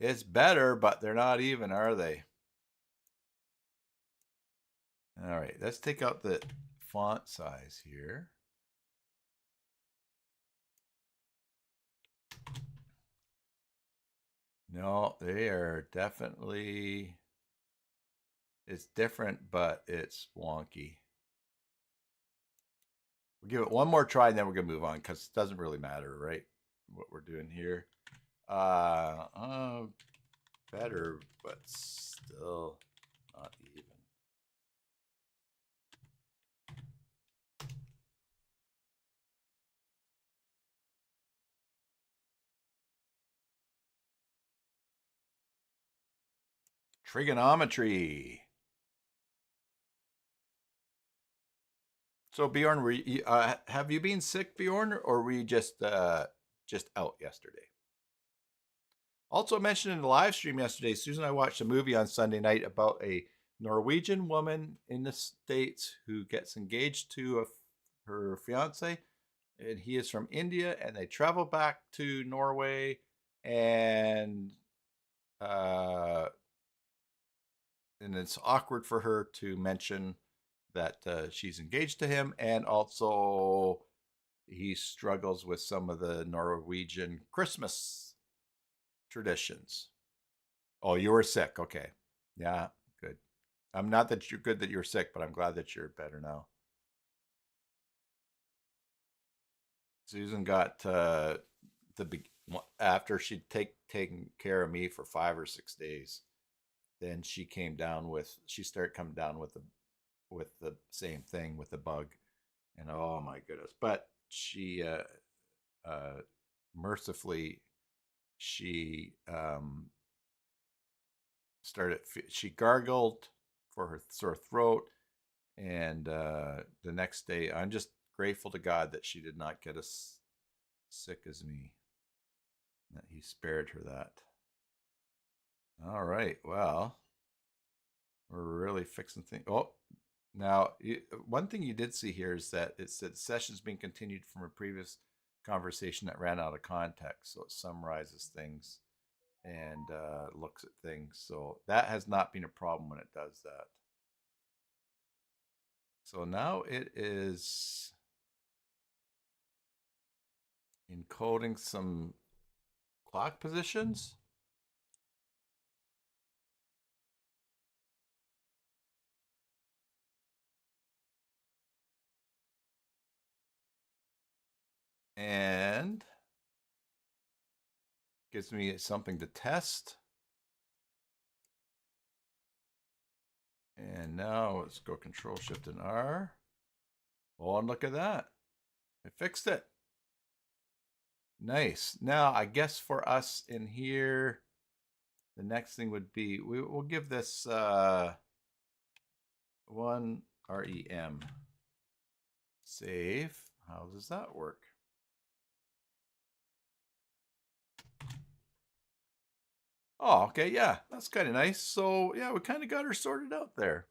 S1: It's better, but they're not even, are they? All right, let's take out the font size here. No, they are definitely, it's different, but it's wonky. We'll give it one more try and then we're gonna move on because it doesn't really matter, right? What we're doing here. Better, but still not even. Trigonometry. So Bjorn, have you been sick, Bjorn, or were you just out yesterday? Also mentioned in the live stream yesterday, Susan and I watched a movie on Sunday night about a Norwegian woman in the States who gets engaged to her fiance, and he is from India, and they travel back to Norway, and it's awkward for her to mention that she's engaged to him, and also he struggles with some of the Norwegian Christmas traditions. Oh, you were sick. Okay. Yeah, good. I'm not that you're good that you're sick, but I'm glad that you're better now. Susan got after she'd taken care of me for 5 or 6 days, then she started coming down with the same thing with the bug, and oh my goodness! But she mercifully she she gargled for her sore throat, and the next day I'm just grateful to God that she did not get as sick as me, that he spared her that. All right, well, we're really fixing things. Oh, now one thing you did see here is that it said sessions being continued from a previous conversation that ran out of context, so it summarizes things and looks at things. So that has not been a problem when it does that. So now it is encoding some clock positions. And gives me something to test. And now let's go Control Shift and R. Oh, and look at that. I fixed it. Nice. Now, I guess for us in here, the next thing would be, we'll give this one REM. Save. How does that work? Oh, okay, yeah, that's kind of nice. So, yeah, we kind of got her sorted out there.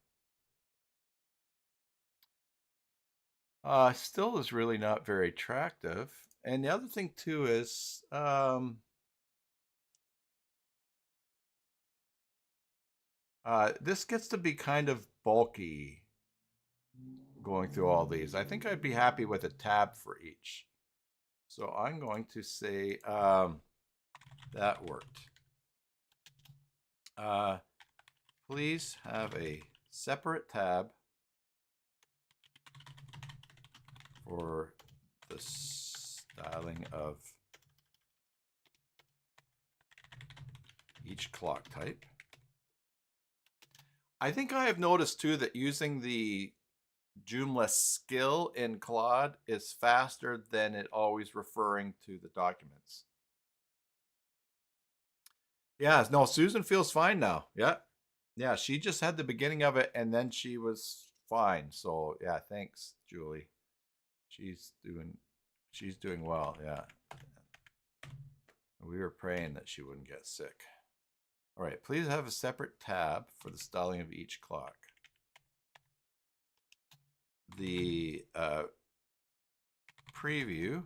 S1: Still is really not very attractive. And the other thing too is this gets to be kind of bulky going through all these. I think I'd be happy with a tab for each. So I'm going to say that worked. Please have a separate tab for the styling of each clock type. I think I have noticed too that using the Joomla skill in Claude is faster than it always referring to the documents. Yeah, no, Susan feels fine now. Yeah. Yeah, she just had the beginning of it and then she was fine. So yeah, thanks, Julie. She's doing well, yeah. We were praying that she wouldn't get sick. All right, please have a separate tab for the styling of each clock. The preview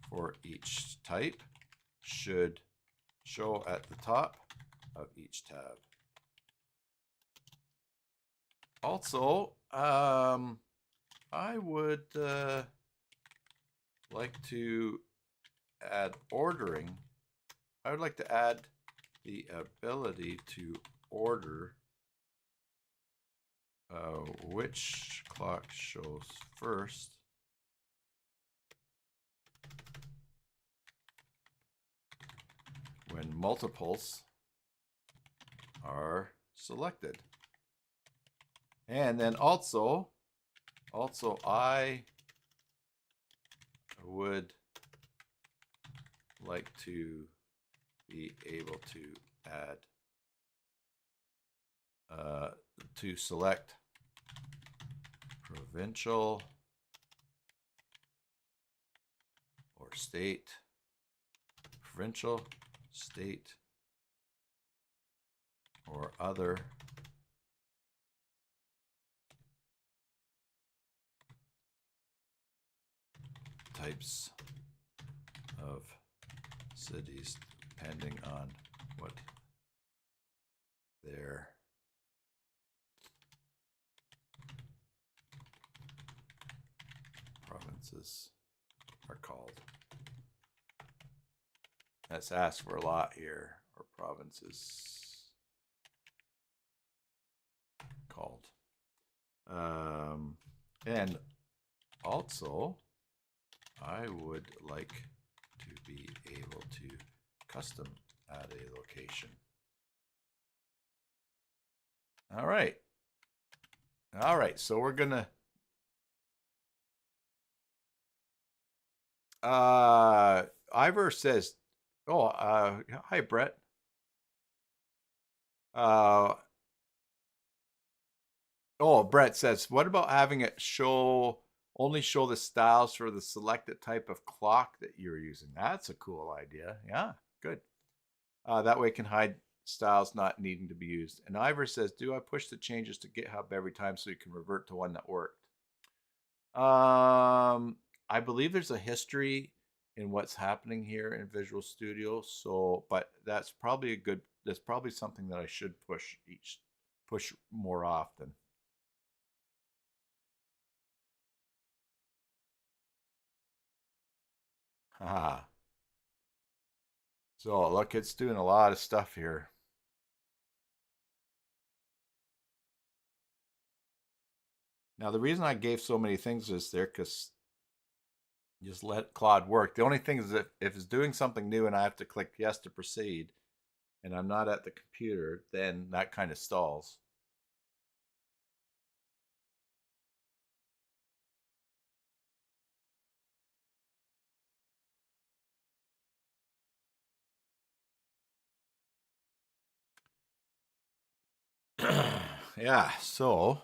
S1: for each type should show at the top of each tab. Also, I would like to add ordering. I would like to add the ability to order which clock shows first when multiples are selected. And then also I would like to be able to add to select provincial or state, provincial, state, or other types of cities depending on what their provinces are called. That's asked for a lot here, or provinces called. And also, I would like to be able to custom add a location. All right. All right, so we're gonna Ivor says, oh, hi Brett. Oh, Brett says, what about having it only show the styles for the selected type of clock that you're using? That's a cool idea. Yeah, good. That way it can hide styles not needing to be used. And Ivor says, do I push the changes to GitHub every time so you can revert to one that worked? I believe there's a history in what's happening here in Visual Studio. So, but that's probably something that I should push more often. Haha. So look, it's doing a lot of stuff here. Now the reason I gave so many things is there because just let Claude work. The only thing is if it's doing something new and I have to click yes to proceed and I'm not at the computer, then that kind of stalls. Yeah, so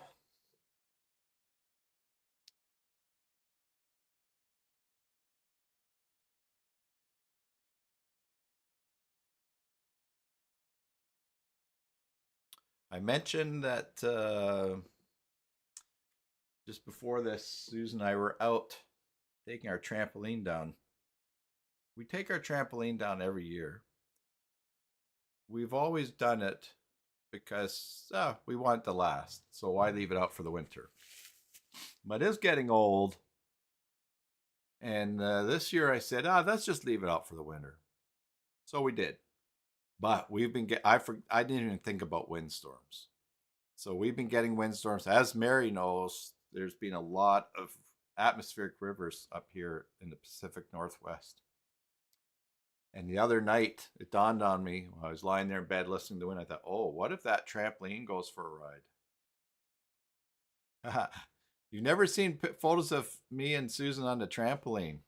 S1: I mentioned that just before this, Susan and I were out taking our trampoline down we take our trampoline down every year. We've always done it because we want it to last. So why leave it out for the winter? But it's getting old. And this year I said, let's just leave it out for the winter. So we did. But we've been I didn't even think about windstorms. So we've been getting windstorms. As Mary knows, there's been a lot of atmospheric rivers up here in the Pacific Northwest. And the other night, it dawned on me when I was lying there in bed listening to the wind. I thought, oh, what if that trampoline goes for a ride? You've never seen photos of me and Susan on the trampoline.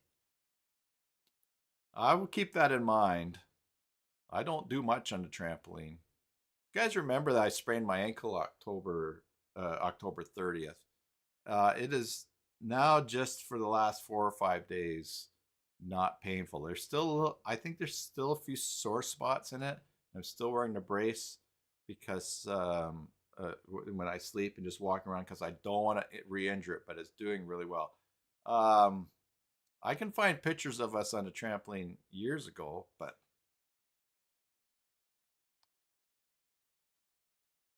S1: I will keep that in mind. I don't do much on the trampoline. You guys remember that I sprained my ankle October 30th. It is now just for the last 4 or 5 days not painful. There's still I think there's still a few sore spots in it. I'm still wearing the brace because when I sleep and just walking around because I don't want to re-injure it, but it's doing really well. I can find pictures of us on a trampoline years ago, but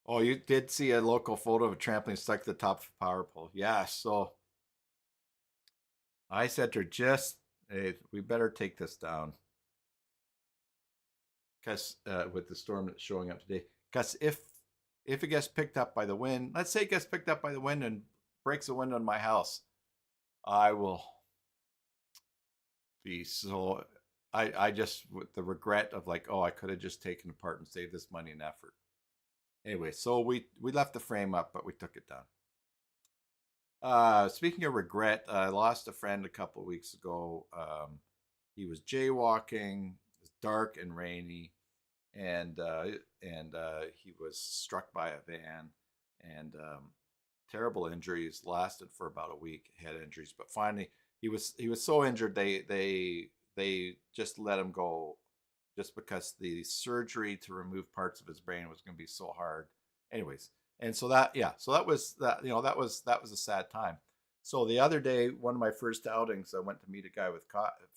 S1: oh, you did see a local photo of a trampoline stuck to the top of a power pole. Yeah, so I said to her, hey, we better take this down. Because with the storm that's showing up today. Because if it gets picked up by the wind, let's say it gets picked up by the wind and breaks the window in my house, I will be so, I just, with the regret of like, oh, I could have just taken it apart and saved this money and effort. Anyway, so we left the frame up, but we took it down. Speaking of regret, I lost a friend a couple of weeks ago. He was jaywalking. It was dark and rainy, and he was struck by a van, and terrible injuries. Lasted for about a week. Head injuries, but finally he was so injured they just let him go, just because the surgery to remove parts of his brain was going to be so hard. Anyways, and so that was that, that was a sad time. So the other day, one of my first outings, I went to meet a guy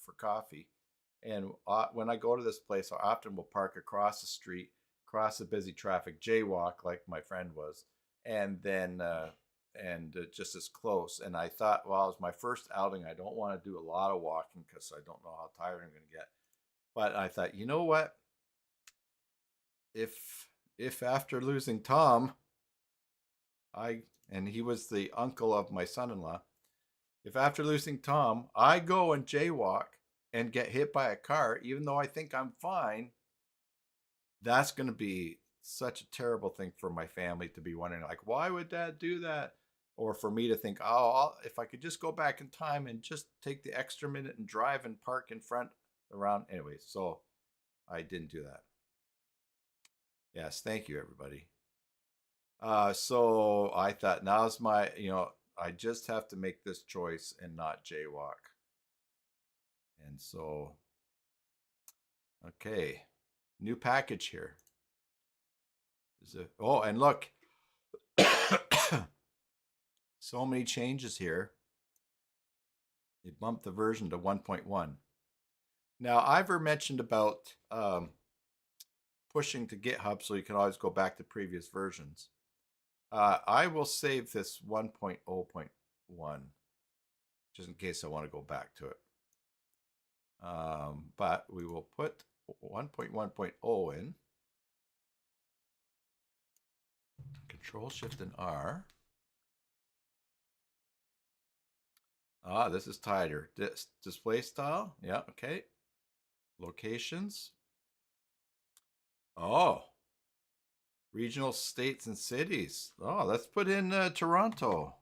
S1: for coffee, and when I go to this place, I often will park across the street, cross a busy traffic, jaywalk like my friend was, and then just as close. And I thought, well, it was my first outing. I don't want to do a lot of walking because I don't know how tired I'm going to get. But I thought, you know what? If after losing Tom, and he was the uncle of my son-in-law, if after losing Tom, I go and jaywalk and get hit by a car, even though I think I'm fine, that's going to be such a terrible thing for my family to be wondering, like, why would Dad do that? Or for me to think, oh, if I could just go back in time and just take the extra minute and drive and park in front around. Anyway, so I didn't do that. Yes, thank you, everybody. So I thought, now's my, I just have to make this choice and not jaywalk. And so, okay, new package here. Oh, and look, so many changes here. They bumped the version to 1.1. Now, Ivor mentioned about pushing to GitHub so you can always go back to previous versions. I will save this 1.0.1 just in case I want to go back to it. But we will put 1.1.0 in. Control Shift and R. This is tighter. Display style. Yeah, okay. Locations. Oh. Regional states and cities. Oh, let's put in Toronto.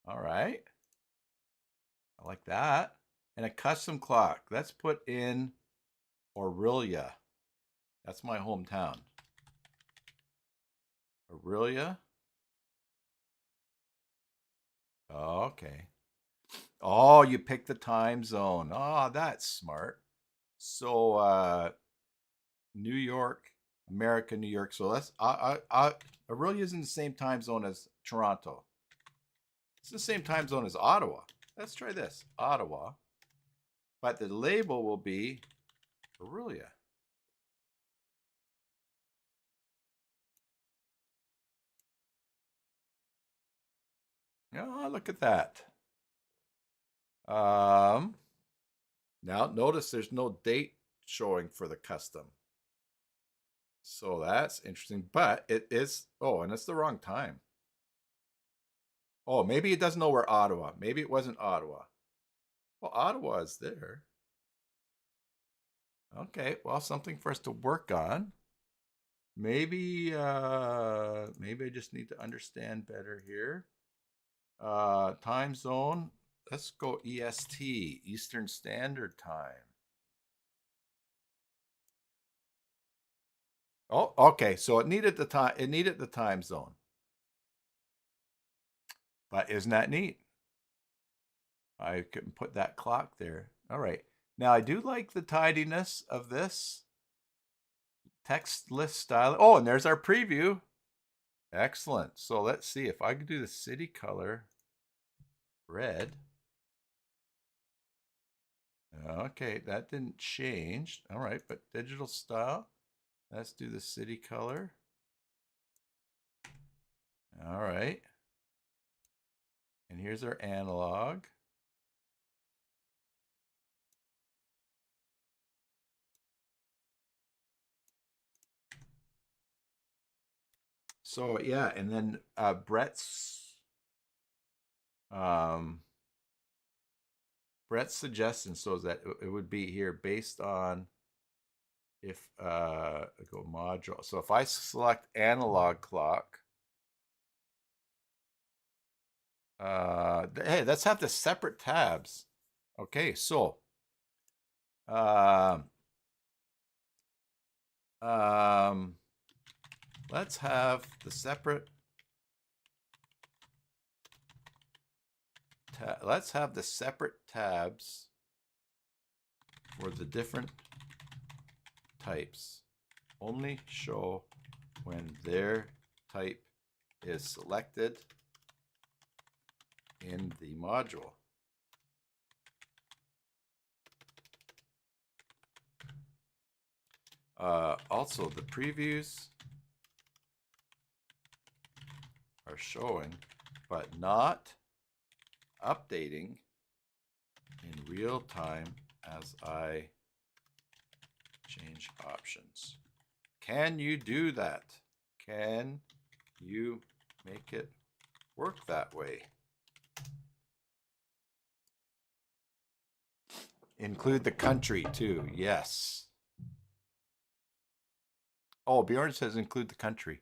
S1: All right. I like that. And a custom clock. Let's put in Orillia. That's my hometown. Orillia. Okay. Oh, you picked the time zone. Oh, that's smart. So New York, America, New York. So let's Orillia is in the same time zone as Toronto. It's the same time zone as Ottawa. Let's try this. Ottawa. but the label will be Aurelia. Oh, look at that. Now notice there's no date showing for the custom. So that's interesting, but it is, oh, and it's the wrong time. Oh, maybe it doesn't know where Ottawa. Maybe it wasn't Ottawa. Well, Ottawa is there. Okay, well, something for us to work on. Maybe maybe I just need to understand better here. Time zone. Let's go EST, Eastern Standard Time. Oh, okay. So it needed the time. It needed the time zone. But isn't that neat? I can put that clock there. All right. Now I do like the tidiness of this text list style. Oh, and there's our preview. Excellent. So let's see if I could do the city color red. Okay, that didn't change. All right, but digital style. Let's do the city color. All right. And here's our analog. So yeah, and then Brett's suggestion shows that it would be here based on if go module. So if I select analog clock, hey, let's have the separate tabs. Okay, so let's have the separate let's have the separate tabs for the different types only show when their type is selected in the module. Also, the previews are showing, but not updating in real time as I change options. Can you do that? Can you make it work that way? Include the country too. Yes. Oh, Bjorn says include the country.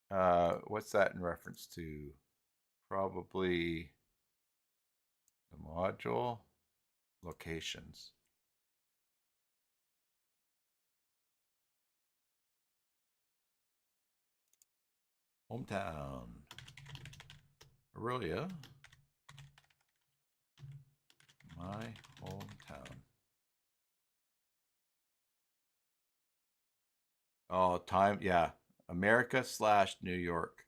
S1: What's that in reference to? Probably the module locations. Hometown. Aurelia. My hometown. Oh, time. Yeah. America / New York.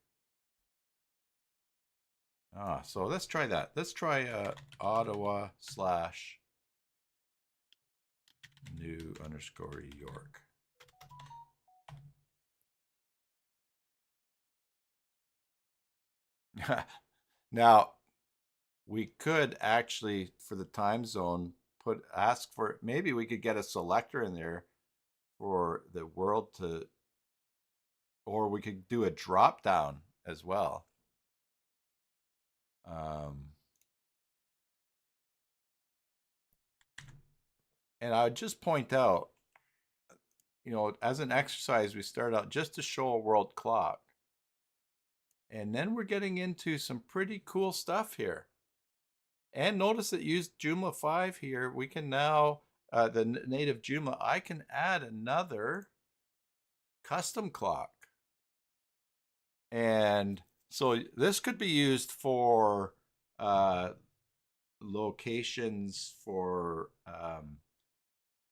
S1: So let's try that. Let's try Ottawa / New _ York. Now, we could actually, for the time zone, ask for, maybe we could get a selector in there for the world to, or we could do a drop down as well. And I would just point out, you know, as an exercise, we start out just to show a world clock. And then we're getting into some pretty cool stuff here. And notice that used Joomla 5 here, we can now, the native Joomla, I can add another custom clock. And so this could be used for locations for,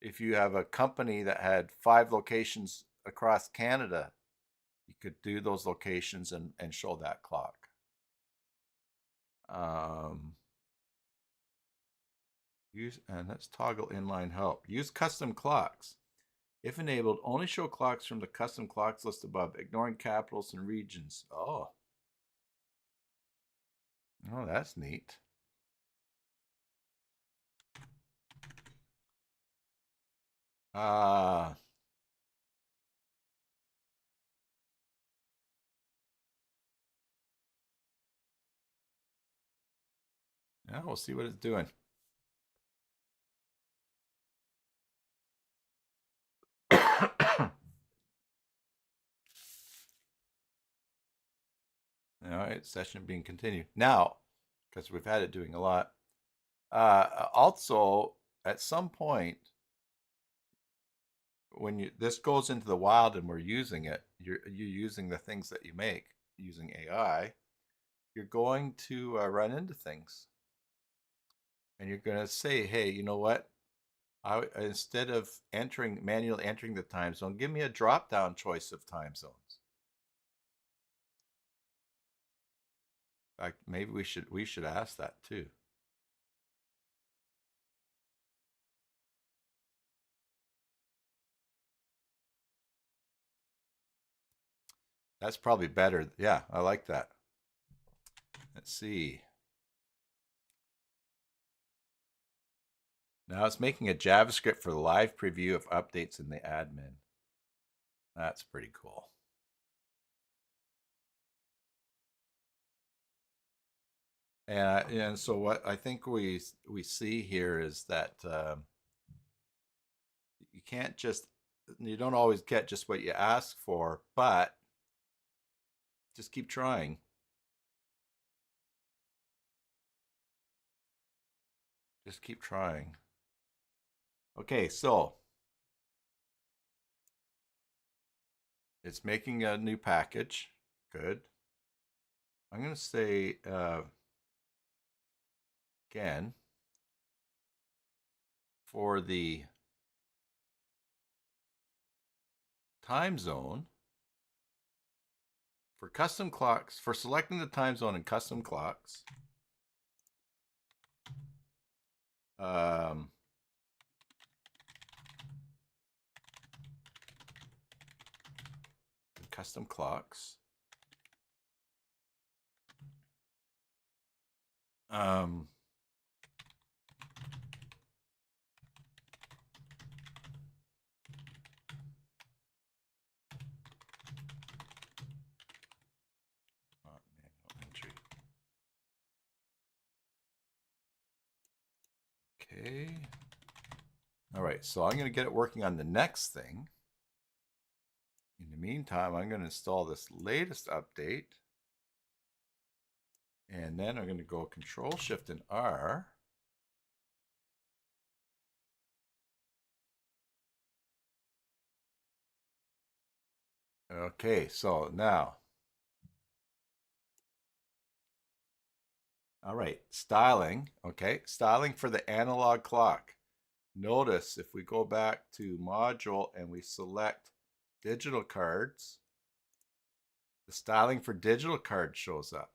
S1: if you have a company that had 5 locations across Canada, you could do those locations and show that clock. Use, and let's toggle inline help. Use custom clocks. If enabled, only show clocks from the custom clocks list above, ignoring capitals and regions. Oh. Oh, that's neat. Yeah, we'll see what it's doing. All right, session being continued. Now, because we've had it doing a lot, also, at some point, when this goes into the wild and we're using it, you're using the things that you make using AI, you're going to run into things. And you're going to say, hey, you know what? Instead of manually entering the time zone, give me a drop-down choice of time zones. Like maybe we should ask that too. That's probably better. Yeah, I like that. Let's see. Now it's making a JavaScript for the live preview of updates in the admin. That's pretty cool. And so what I think we see here is that you don't always get just what you ask for, but just keep trying. Just keep trying. Okay, so it's making a new package. Good. I'm going to say again for the time zone, for custom clocks, for selecting the time zone in custom clocks, custom clocks, entry. Okay. All right, so I'm going to get it working on the next thing. In the meantime, I'm going to install this latest update. And then I'm going to go Control Shift and R. Okay, so now. All right, styling. Okay, styling for the analog clock. Notice if we go back to module and we select digital cards, the styling for digital cards shows up.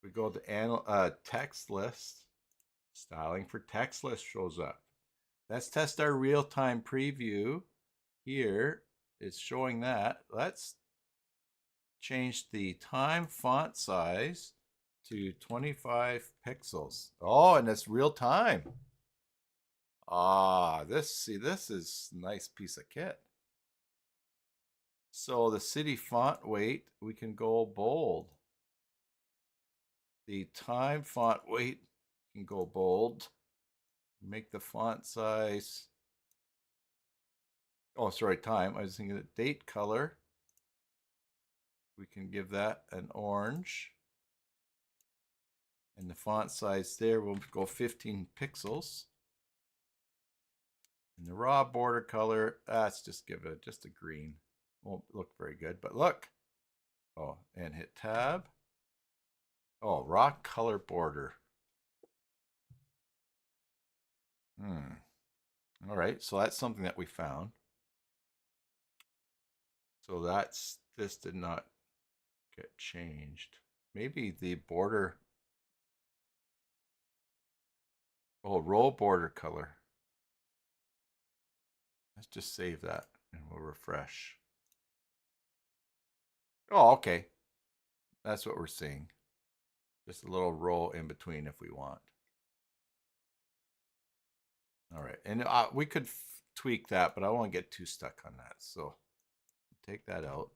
S1: We go to text list, styling for text list shows up. Let's test our real-time preview. Here it's showing that. Let's change the time font size to 25 pixels. Oh, and it's real time. This is a nice piece of kit. So the city font weight, we can go bold. The time font weight can go bold. Make the font size. Oh, sorry, time. I was thinking the date color. We can give that an orange. And the font size there will go 15 pixels. And the raw border color, let's just give it just a green. Won't look very good, but look. Oh, and hit tab. Oh, raw color border. All right, so that's something that we found. So this did not get changed. Maybe the border. Oh, roll border color. Let's just save that and we'll refresh. Oh, okay. That's what we're seeing. Just a little roll in between if we want. All right, and we could tweak that, but I won't get too stuck on that. So take that out.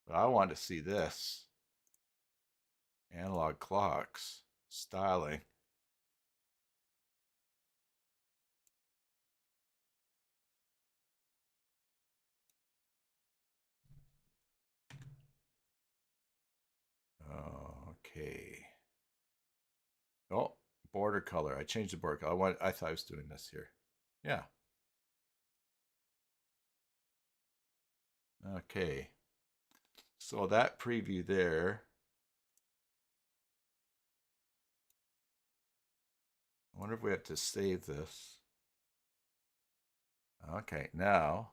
S1: But I want to see this. Analog clocks, styling. Okay. Oh, border color. I changed the border color. I thought I was doing this here. Yeah. Okay. So that preview there. I wonder if we have to save this. Okay, now.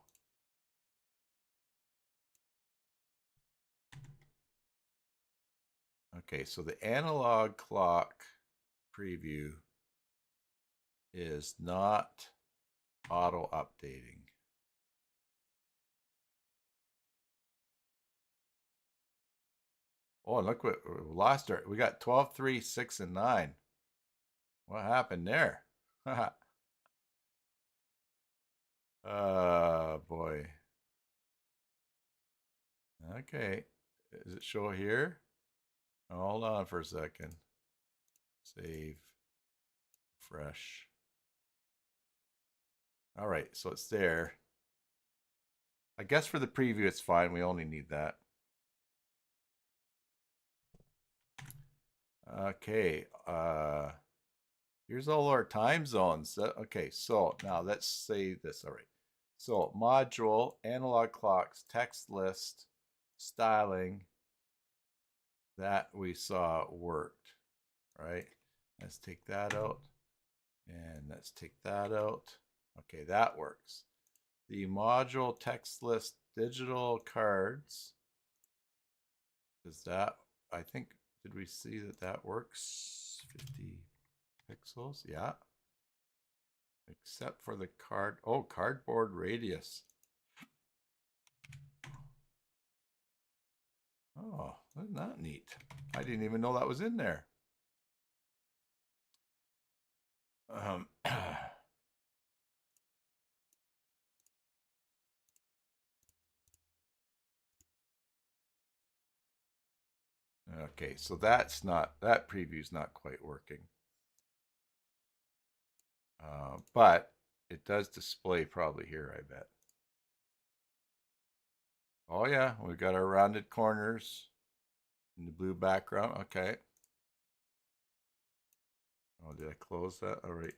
S1: Okay, so the analog clock preview is not auto updating. Oh, look what we lost our. We got 12, 3, 6, and 9. What happened there? Boy. Okay. Does it show here? Hold on for a second. Save. Fresh. All right, so it's there. I guess for the preview, it's fine. We only need that. Okay. Here's all our time zones. Okay, so now let's say this. All right. So module, analog clocks, text list, styling, that we saw worked, right? Let's take that out and let's take that out. Okay, that works. The module, text list, digital cards, does that, I think, did we see that that works? 50 pixels, yeah. Except for the card, oh, cardboard radius. Oh, isn't that neat? I didn't even know that was in there. Okay, so that's not, that preview's not quite working. But it does display probably here, I bet. Oh yeah, we've got our rounded corners in the blue background. Okay. Oh, did I close that? All right.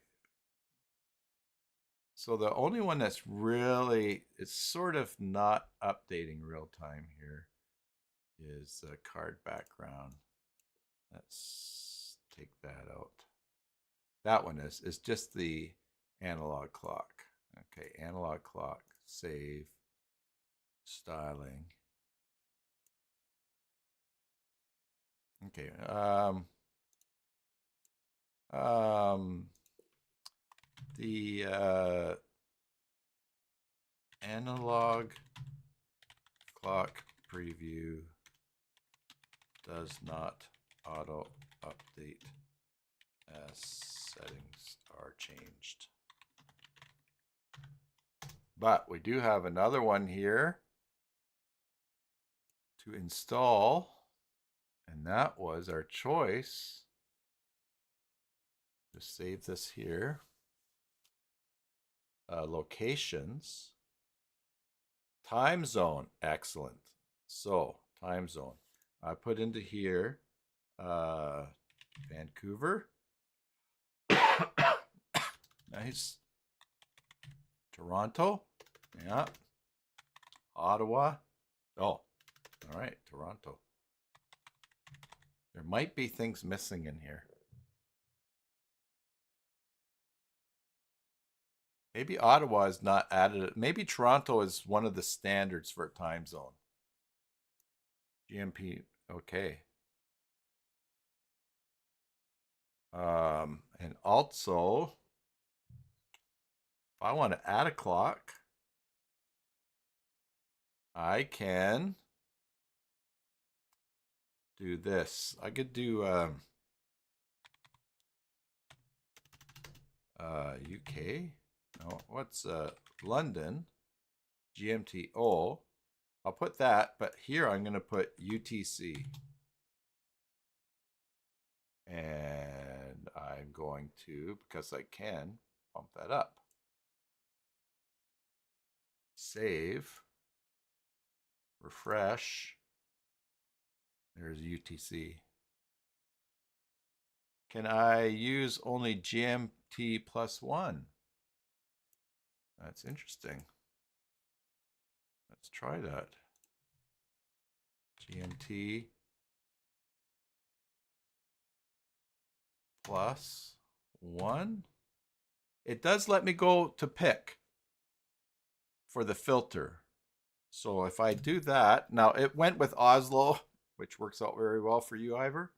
S1: So the only one that's really, it's sort of not updating real time here is the card background. Let's take that out. That one is just the analog clock. Okay, analog clock, save, styling. Okay, the analog clock preview does not auto update as settings are changed. But we do have another one here to install, and that was our choice. Just save this here. Locations, time zone, excellent. So time zone, I put into here Vancouver. Nice. Toronto, yeah. Ottawa, oh, all right, Toronto. There might be things missing in here. Maybe Ottawa is not added. Maybe Toronto is one of the standards for time zone. GMP, okay. And also, if I want to add a clock, I can do this. I could do UK. No, what's London? GMT. Oh, I'll put that, but here I'm going to put UTC. And I'm going to, because I can, pump that up. Save. Refresh. There's UTC. Can I use only GMT +1? That's interesting. Let's try that. GMT +1. It does let me go to pick for the filter. So if I do that, now it went with Oslo, which works out very well for you, Ivor,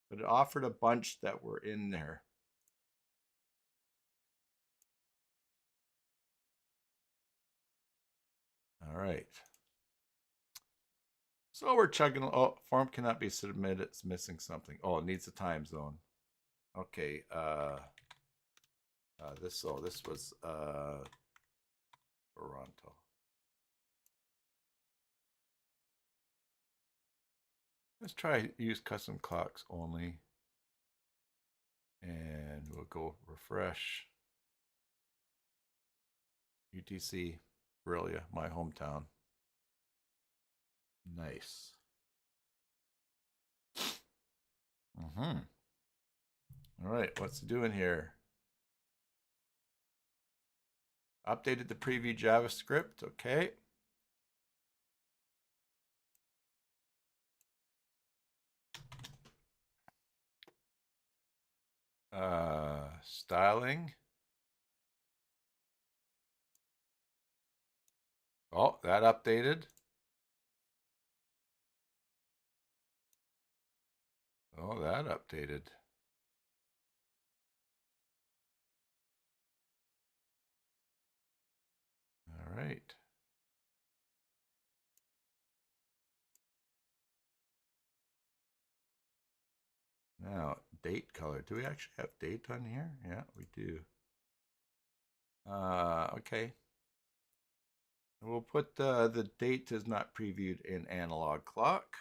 S1: but it offered a bunch that were in there. All right. So we're chugging. Oh, form cannot be submitted. It's missing something. Oh, it needs a time zone. Okay. This was Toronto. Let's try use custom clocks only. And we'll go refresh. UTC, Aurelia, my hometown. Nice. All right, what's it doing here? Updated the preview JavaScript, okay. Styling. Oh, that updated. Oh, that updated. All right. Now, date color. Do we actually have date on here? Yeah, we do. Okay. We'll put the date is not previewed in analog clock.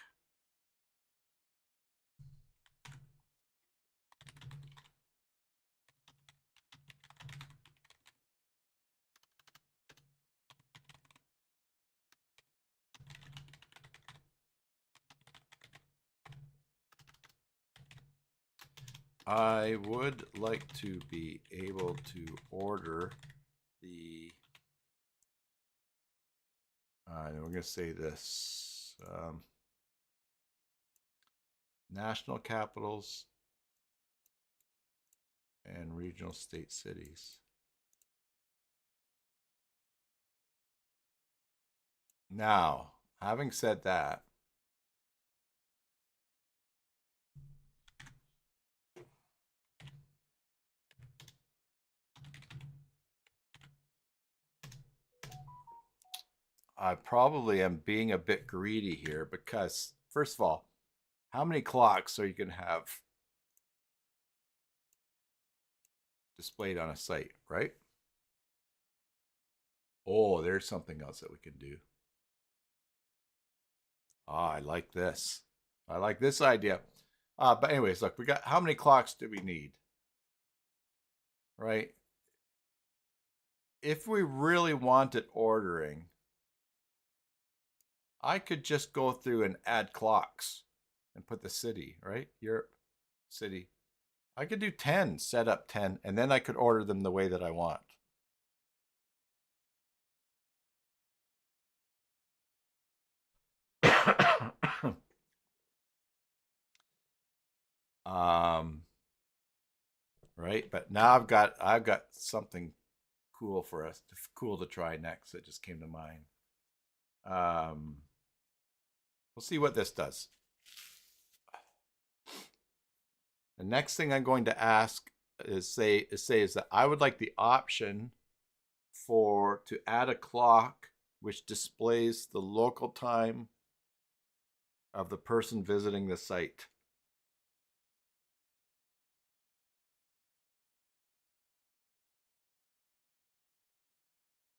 S1: I would like to be able to order the, and we're going to say this, national capitals and regional state cities. Now, having said that, I probably am being a bit greedy here because, first of all, how many clocks are you going to have displayed on a site, right? Oh, there's something else that we can do. Ah, I like this. I like this idea. But anyways, look, we got, how many clocks do we need? Right? If we really wanted ordering, I could just go through and add clocks and put the city, right? Europe, city. I could do 10, set up 10, and then I could order them the way that I want. Right, but now I've got something cool for us, cool to try next that just came to mind. We'll see what this does. The next thing I'm going to ask is that I would like the option to add a clock which displays the local time of the person visiting the site.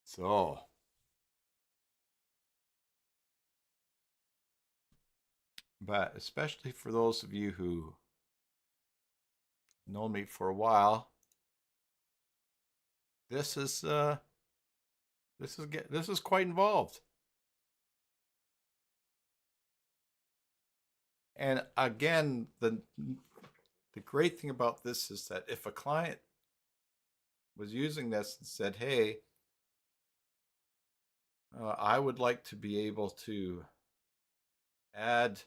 S1: So, but especially for those of you who know me for a while, this is quite involved. And again, the great thing about this is that if a client was using this and said, "Hey, I would like to be able to add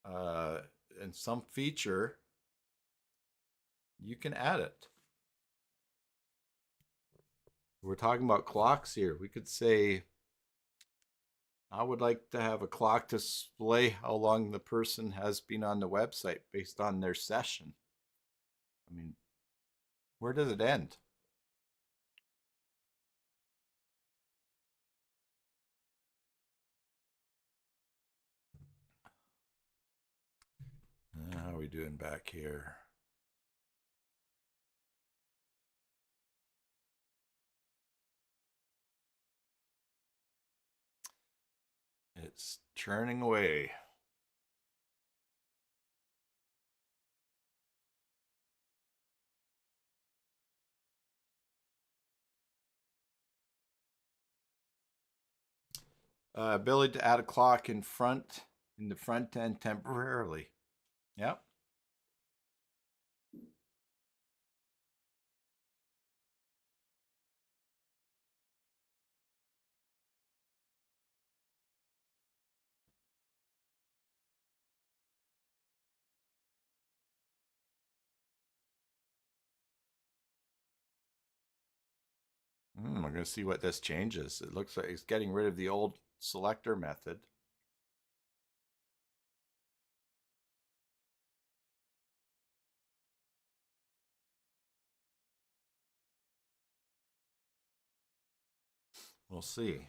S1: in some feature," you can add it. We're talking about clocks here. We could say, I would like to have a clock display how long the person has been on the website based on their session. I mean, where does it end? How are we doing back here? It's churning away. Ability to add a clock in the front end temporarily. Yep. I'm going to see what this changes. It looks like it's getting rid of the old selector method. We'll see.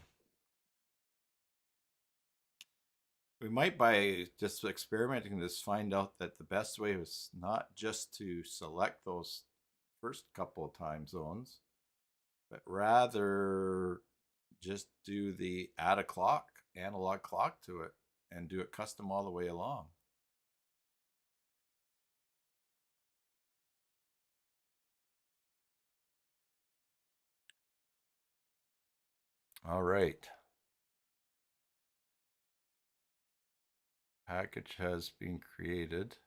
S1: We might, by just experimenting this, find out that the best way was not just to select those first couple of time zones, but rather just do the add a clock, analog clock to it, and do it custom all the way along. All right. Package has been created.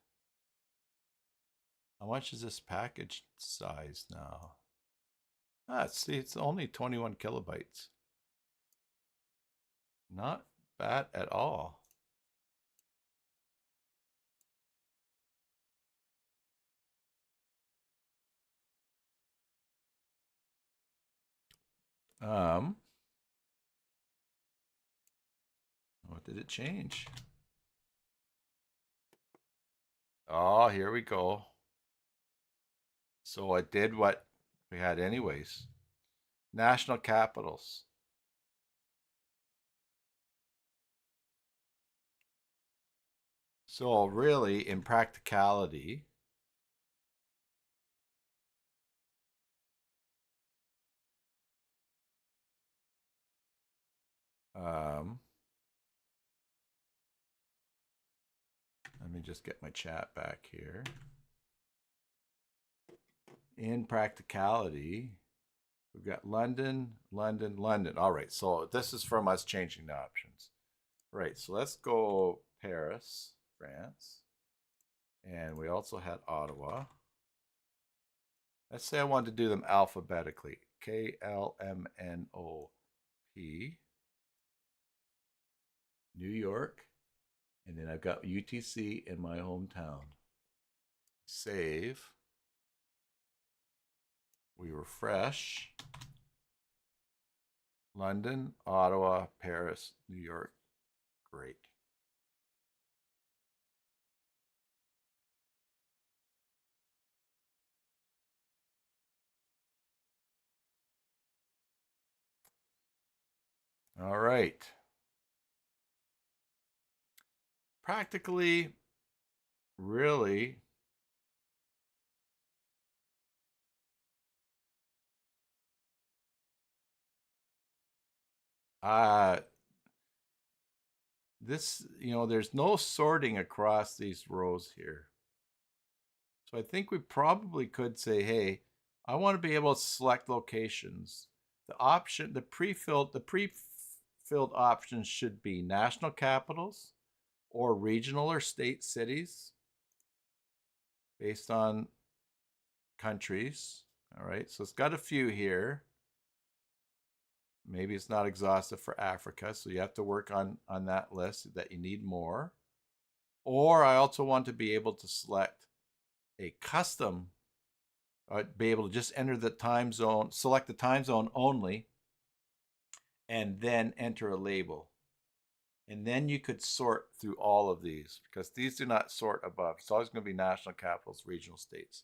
S1: How much is this package size now? See, it's only 21 kilobytes. Not bad at all. What did it change? Oh, here we go. So it did what we had anyways. National capitals. So really, in practicality, let me just get my chat back here. In practicality, we've got London, London, London. All right, so this is from us changing the options. Right, so let's go Paris, France. And we also had Ottawa. Let's say I want to do them alphabetically. KLMNOP. New York. And then I've got UTC in my hometown. Save. We refresh. London, Ottawa, Paris, New York. Great. All right. Practically, really, this, there's no sorting across these rows here. So I think we probably could say, hey, I want to be able to select locations. The pre-filled options should be national capitals or regional or state cities based on countries. All right, so it's got a few here. Maybe it's not exhaustive for Africa, so you have to work on that list that you need more. Or I also want to be able to select a custom, be able to just enter the time zone, select the time zone only, and then enter a label. And then you could sort through all of these because these do not sort above. It's always going to be national capitals, regional states,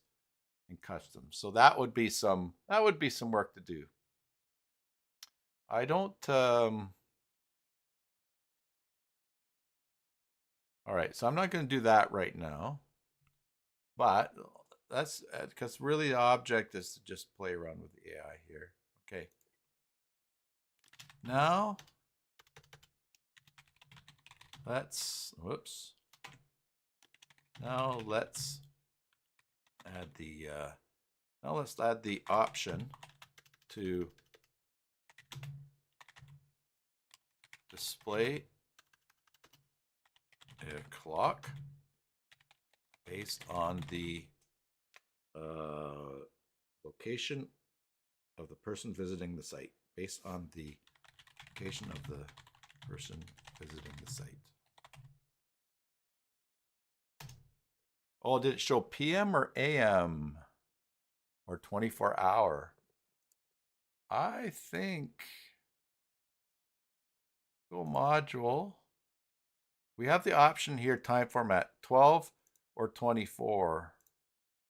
S1: and customs. So that would be some work to do. I don't all right, so I'm not going to do that right now. But that's because really the object is to just play around with the AI here. Okay. Now whoops. Now let's add the option to display a clock based on the location of the person visiting the site. Based on the location of the person visiting the site. Oh, did it show PM or AM? Or 24-hour? I think go module. We have the option here, time format 12 or 24.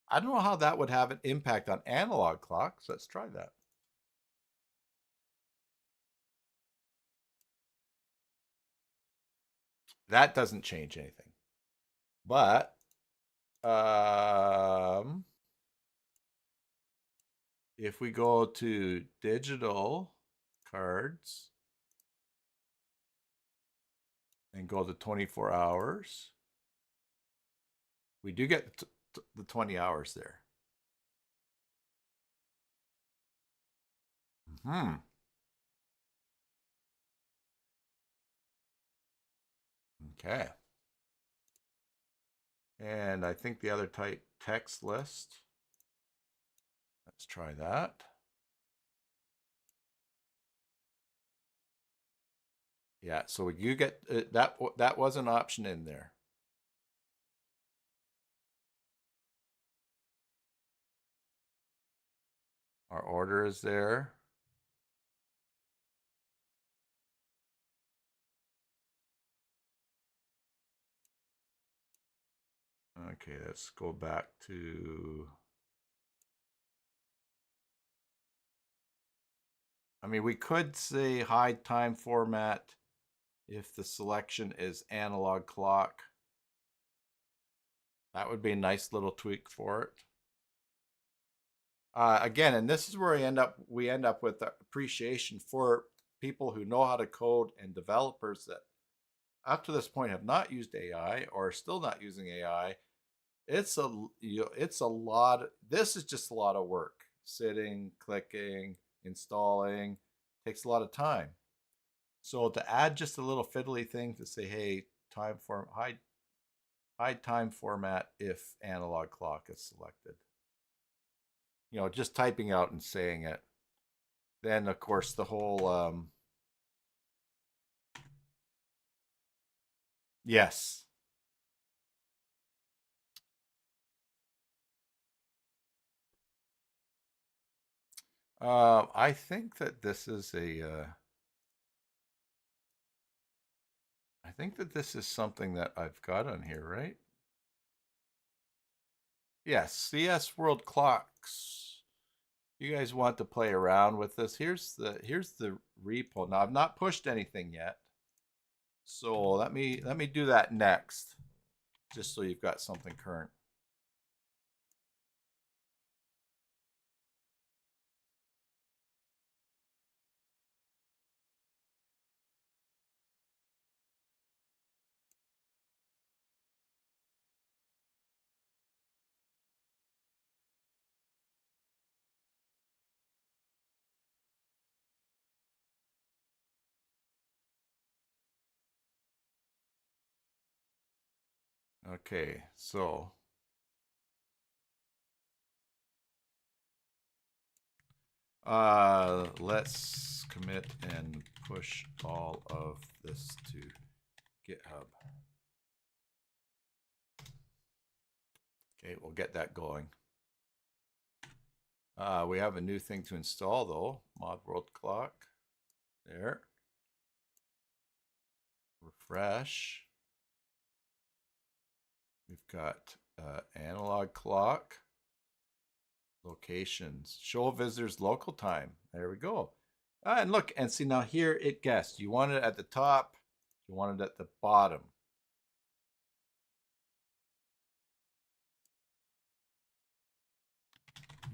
S1: I don't know how that would have an impact on analog clocks. Let's try that. That doesn't change anything. But if we go to digital cards and go to 24 hours, we do get the 20 hours there. Okay. And I think the other type text list. Let's try that. Yeah, so you get that was an option in there. Our order is there. Okay, let's go back to, I mean, we could say hide time format if the selection is analog clock. That would be a nice little tweak for it. Again, and this is where we end up with appreciation for people who know how to code and developers that up to this point have not used AI or are still not using AI. It's a lot. This is just a lot of work. Sitting, clicking, installing takes a lot of time. So to add just a little fiddly thing to say, hey, hide time format if analog clock is selected. Just typing out and saying it. Then of course the whole yes. I think that this is I think that this is something that I've got on here, right? Yes, CS World Clocks. You guys want to play around with this? Here's the repo. Now I've not pushed anything yet. So let me do that next, just so you've got something current. Okay, so let's commit and push all of this to GitHub. Okay, we'll get that going. We have a new thing to install though. Mod world clock. There. Refresh. We've got analog clock. Locations. Show visitors local time. There we go. And look, and see now here it guessed. You want it at the top. You want it at the bottom.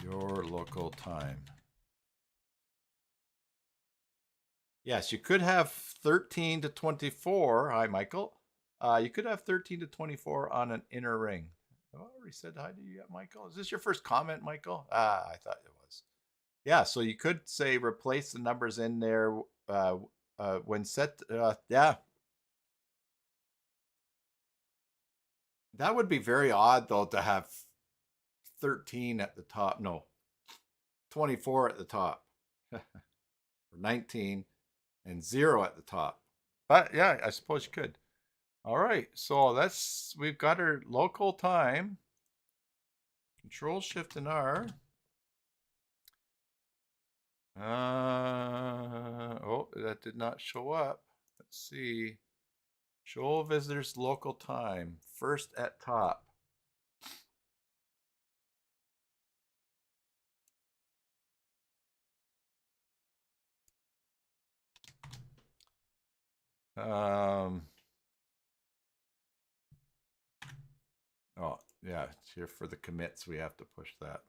S1: Your local time. Yes, you could have 13 to 24. Hi, Michael. You could have 13 to 24 on an inner ring. Oh, I already said hi to you yet, Michael. Is this your first comment, Michael? I thought it was. Yeah, so you could say replace the numbers in there when set. Yeah. That would be very odd, though, to have 13 at the top. No, 24 at the top. Or 19 and 0 at the top. But yeah, I suppose you could. All right, so we've got our local time. Control Shift and R. Oh, that did not show up. Let's see. Show visitors local time. First at top. Oh, yeah, it's here for the commits. We have to push that.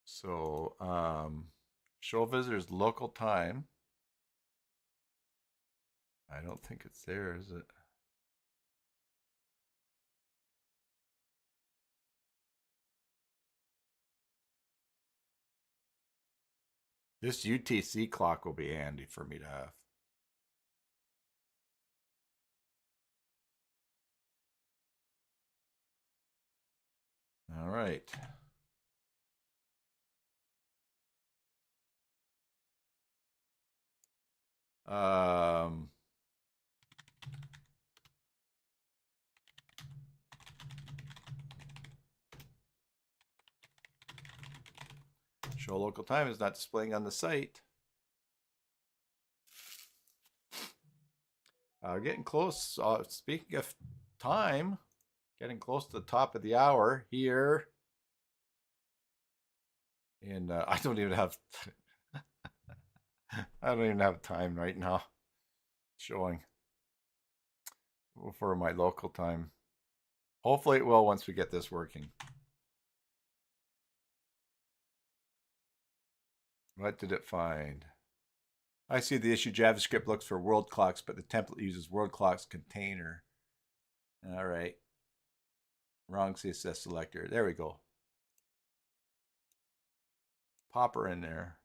S1: So, show visitors local time. I don't think it's there, is it? This UTC clock will be handy for me to have. All right. Show local time is not displaying on the site. Getting close. Speaking of time, getting close to the top of the hour here. And I don't even have I don't even have time right now showing for my local time. Hopefully it will once we get this working. What did it find? I see the issue. JavaScript looks for world clocks, but the template uses world clocks container. All right. Wrong CSS selector. There we go. Pop her in there.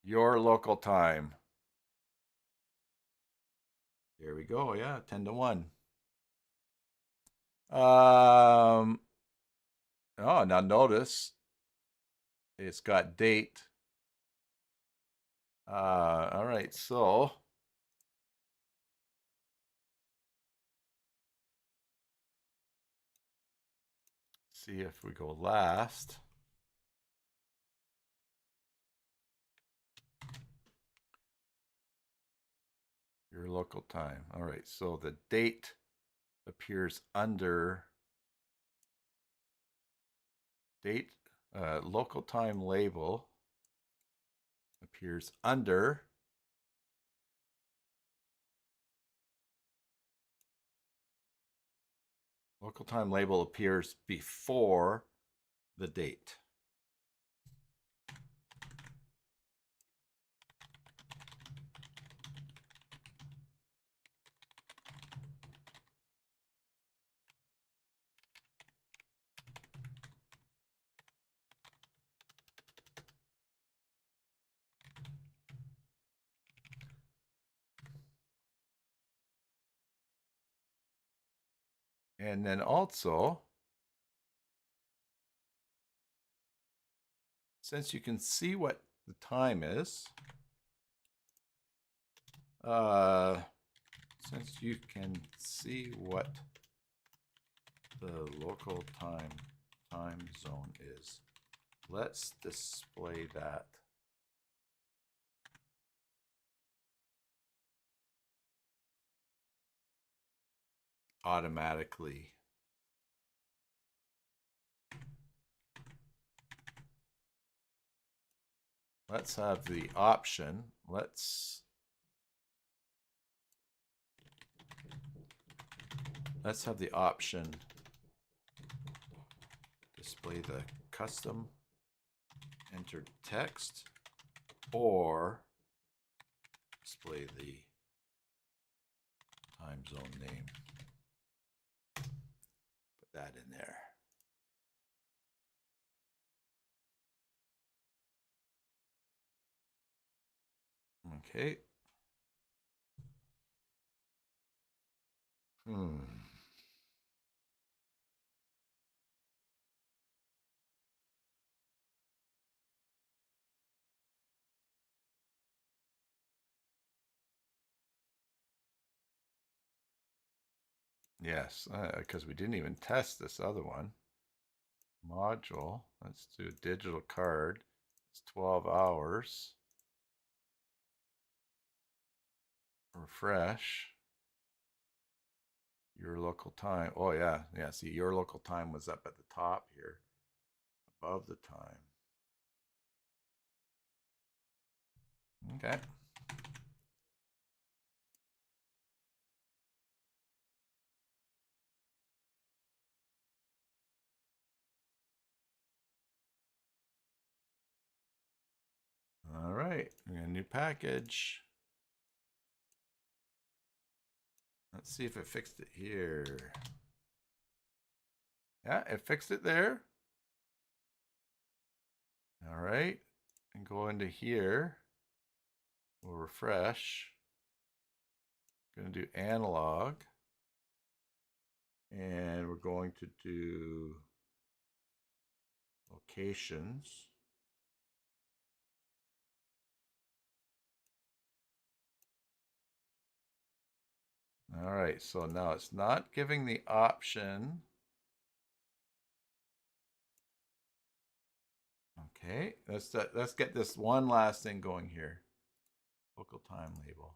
S1: Your local time. There we go. Yeah, 10 to 1. Oh, now notice it's got date. All right, so see if we go last. local time. All right, so the date appears under date, local time label appears under local time label appears before the date. And then also, since you can see what the time is, since you can see what the local time zone is, let's display that automatically. Let's have the option. Let's have the option display the custom entered text or display the time zone name. Put that in there. Okay. Yes, because we didn't even test this other one. Module, let's do a digital card. It's 12 hours. Refresh. Your local time. Oh, yeah. Yeah, see, your local time was up at the top here, above the time. Okay. All right, we got a new package. Let's see if it fixed it here. Yeah, it fixed it there. All right, and go into here. We'll refresh. Going to do analog. And we're going to do locations. All right, so now it's not giving the option. Okay, let's get this one last thing going here. Local time label.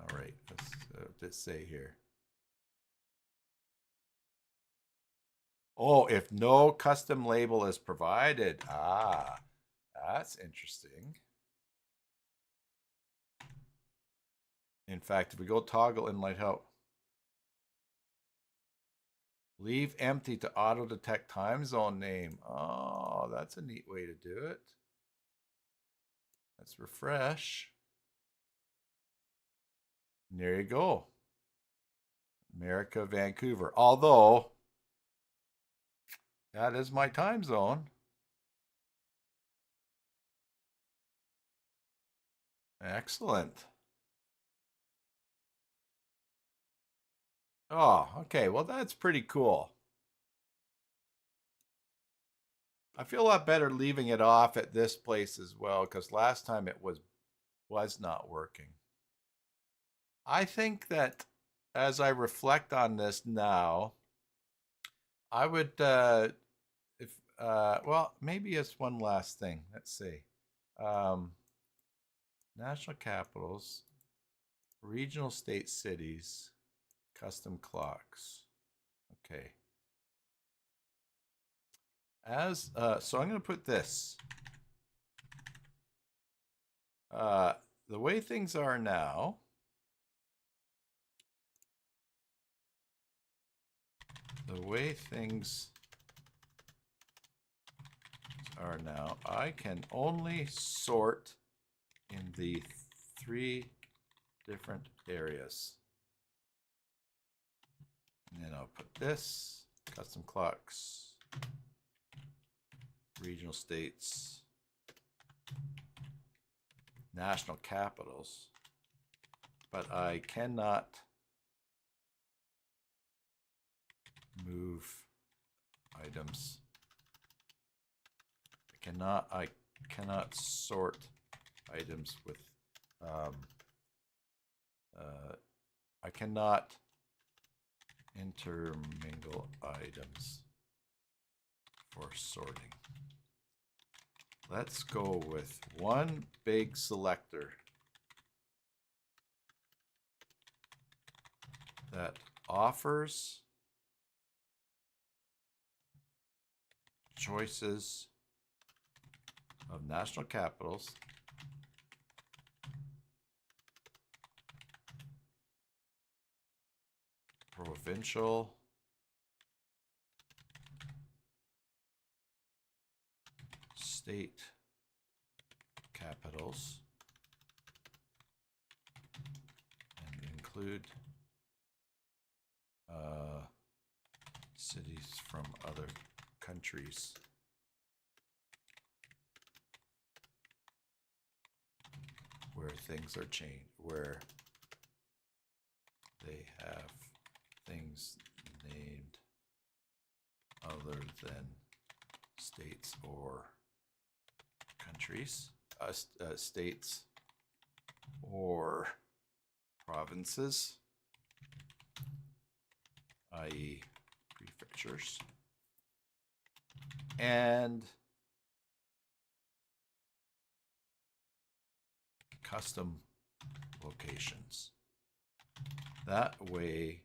S1: All right, let's say here. Oh, if no custom label is provided. Ah, that's interesting. In fact, if we go toggle inline help, leave empty to auto detect time zone name. Oh, that's a neat way to do it. Let's refresh. And there you go. America, Vancouver. Although, that is my time zone. Excellent. Oh, okay. Well, that's pretty cool. I feel a lot better leaving it off at this place as well, because last time it was not working. I think that as I reflect on this now, I would, well, maybe it's one last thing. Let's see. national capitals, regional state cities, custom clocks. Okay. So I'm going to put this. The way things are now, I can only sort in the 3 different areas. And then I'll put this, custom clocks, regional states, national capitals, but I cannot move items. I cannot sort items with I cannot intermingle items for sorting. Let's go with one big selector that offers choices of national capitals, provincial, state capitals, and include cities from other countries. Where things are changed, where they have things named other than states or countries, states or provinces, i.e. prefectures, and custom locations. That way,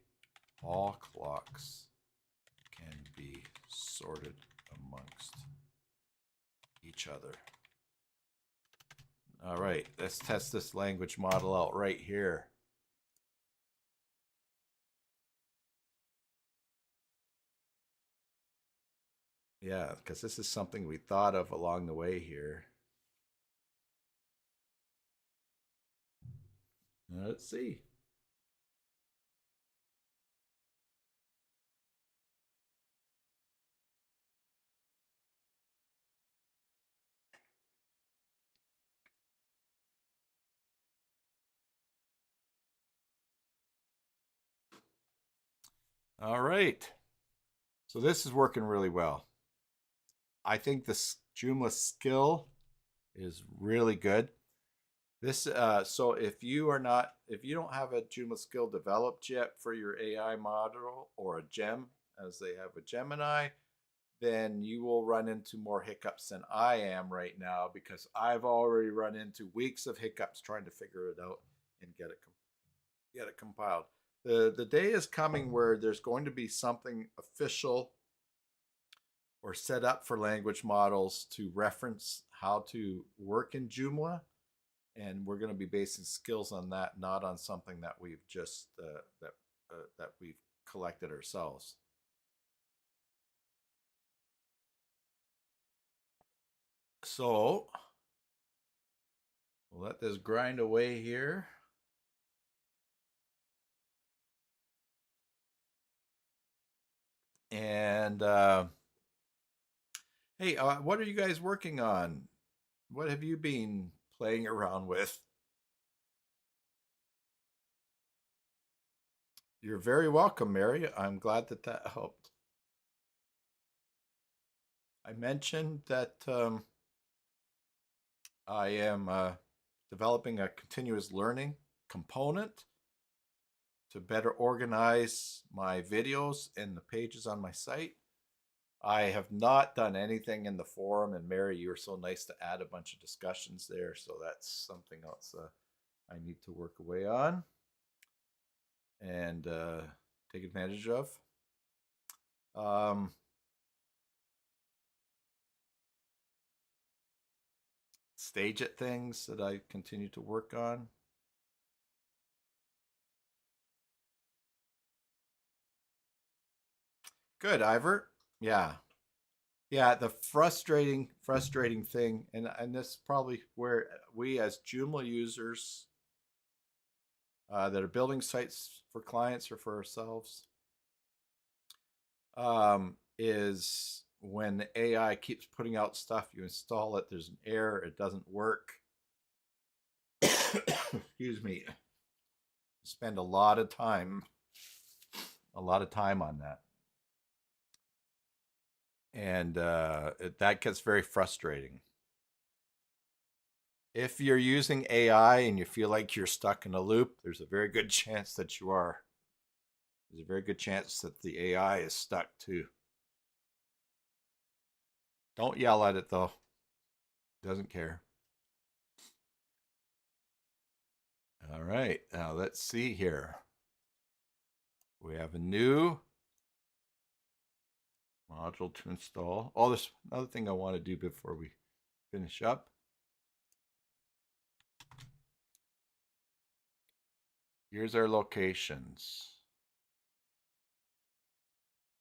S1: all clocks can be sorted amongst each other. All right, let's test this language model out right here. Yeah, because this is something we thought of along the way here. Let's see. All right. So this is working really well. I think this Joomla skill is really good. This so if you don't have a Joomla skill developed yet for your AI model or a gem, as they have a Gemini, then you will run into more hiccups than I am right now, because I've already run into weeks of hiccups trying to figure it out and get it compiled. The day is coming where there's going to be something official or set up for language models to reference how to work in Joomla. And we're going to be basing skills on that, not on something that we've just that we've collected ourselves. So we'll let this grind away here. And hey, what are you guys working on? What have you been playing around with? You're very welcome, Mary. I'm glad that helped. I mentioned that I am developing a continuous learning component to better organize my videos and the pages on my site. I have not done anything in the forum, and Mary, you were so nice to add a bunch of discussions there, so that's something else I need to work away on and take advantage of. Stage it things that I continue to work on. Good, Ivor. Yeah. Yeah, the frustrating thing, and this is probably where we as Joomla users that are building sites for clients or for ourselves, is when the AI keeps putting out stuff, you install it, there's an error, it doesn't work. Excuse me. Spend a lot of time on that. And that gets very frustrating. If you're using AI and you feel like you're stuck in a loop, there's a very good chance that you are. There's a very good chance that the AI is stuck too. Don't yell at it though. It doesn't care. All right, now let's see here. We have a new module to install. Oh, there's another thing I want to do before we finish up. Here's our locations.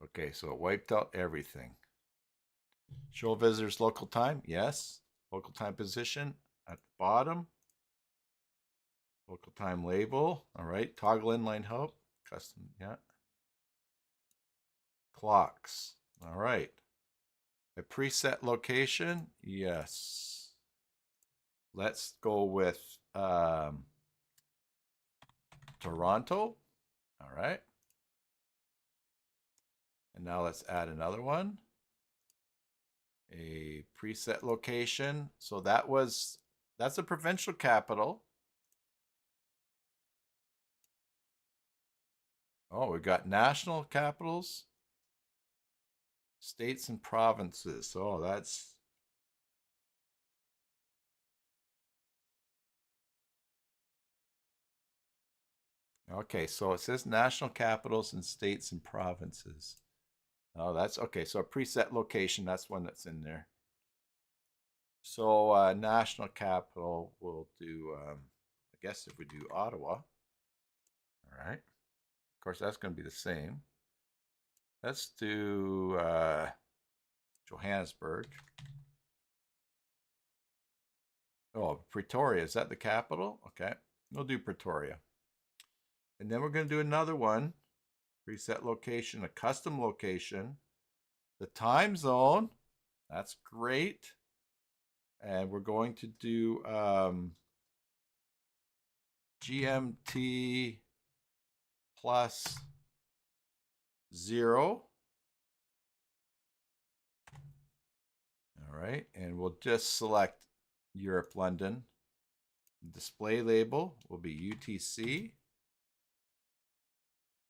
S1: Okay, so it wiped out everything. Show visitors local time, yes. Local time position at the bottom. Local time label, all right. Toggle inline help, custom, yeah. Clocks, all right. A preset location, yes. Let's go with Toronto, all right. And now let's add another one. A preset location. So that's a provincial capital. Oh, we've got national capitals, states and provinces. Oh, that's okay. So it says national capitals and states and provinces. Oh, that's okay. So a preset location, that's one that's in there. So national capital, we'll do, I guess if we do Ottawa, all right. Of course, that's going to be the same. Let's do Johannesburg. Oh, Pretoria, is that the capital? Okay, we'll do Pretoria. And then we're going to do another one, preset location, a custom location. The time zone, that's great. And we're going to do GMT plus 0. All right, and we'll just select Europe, London. Display label will be UTC.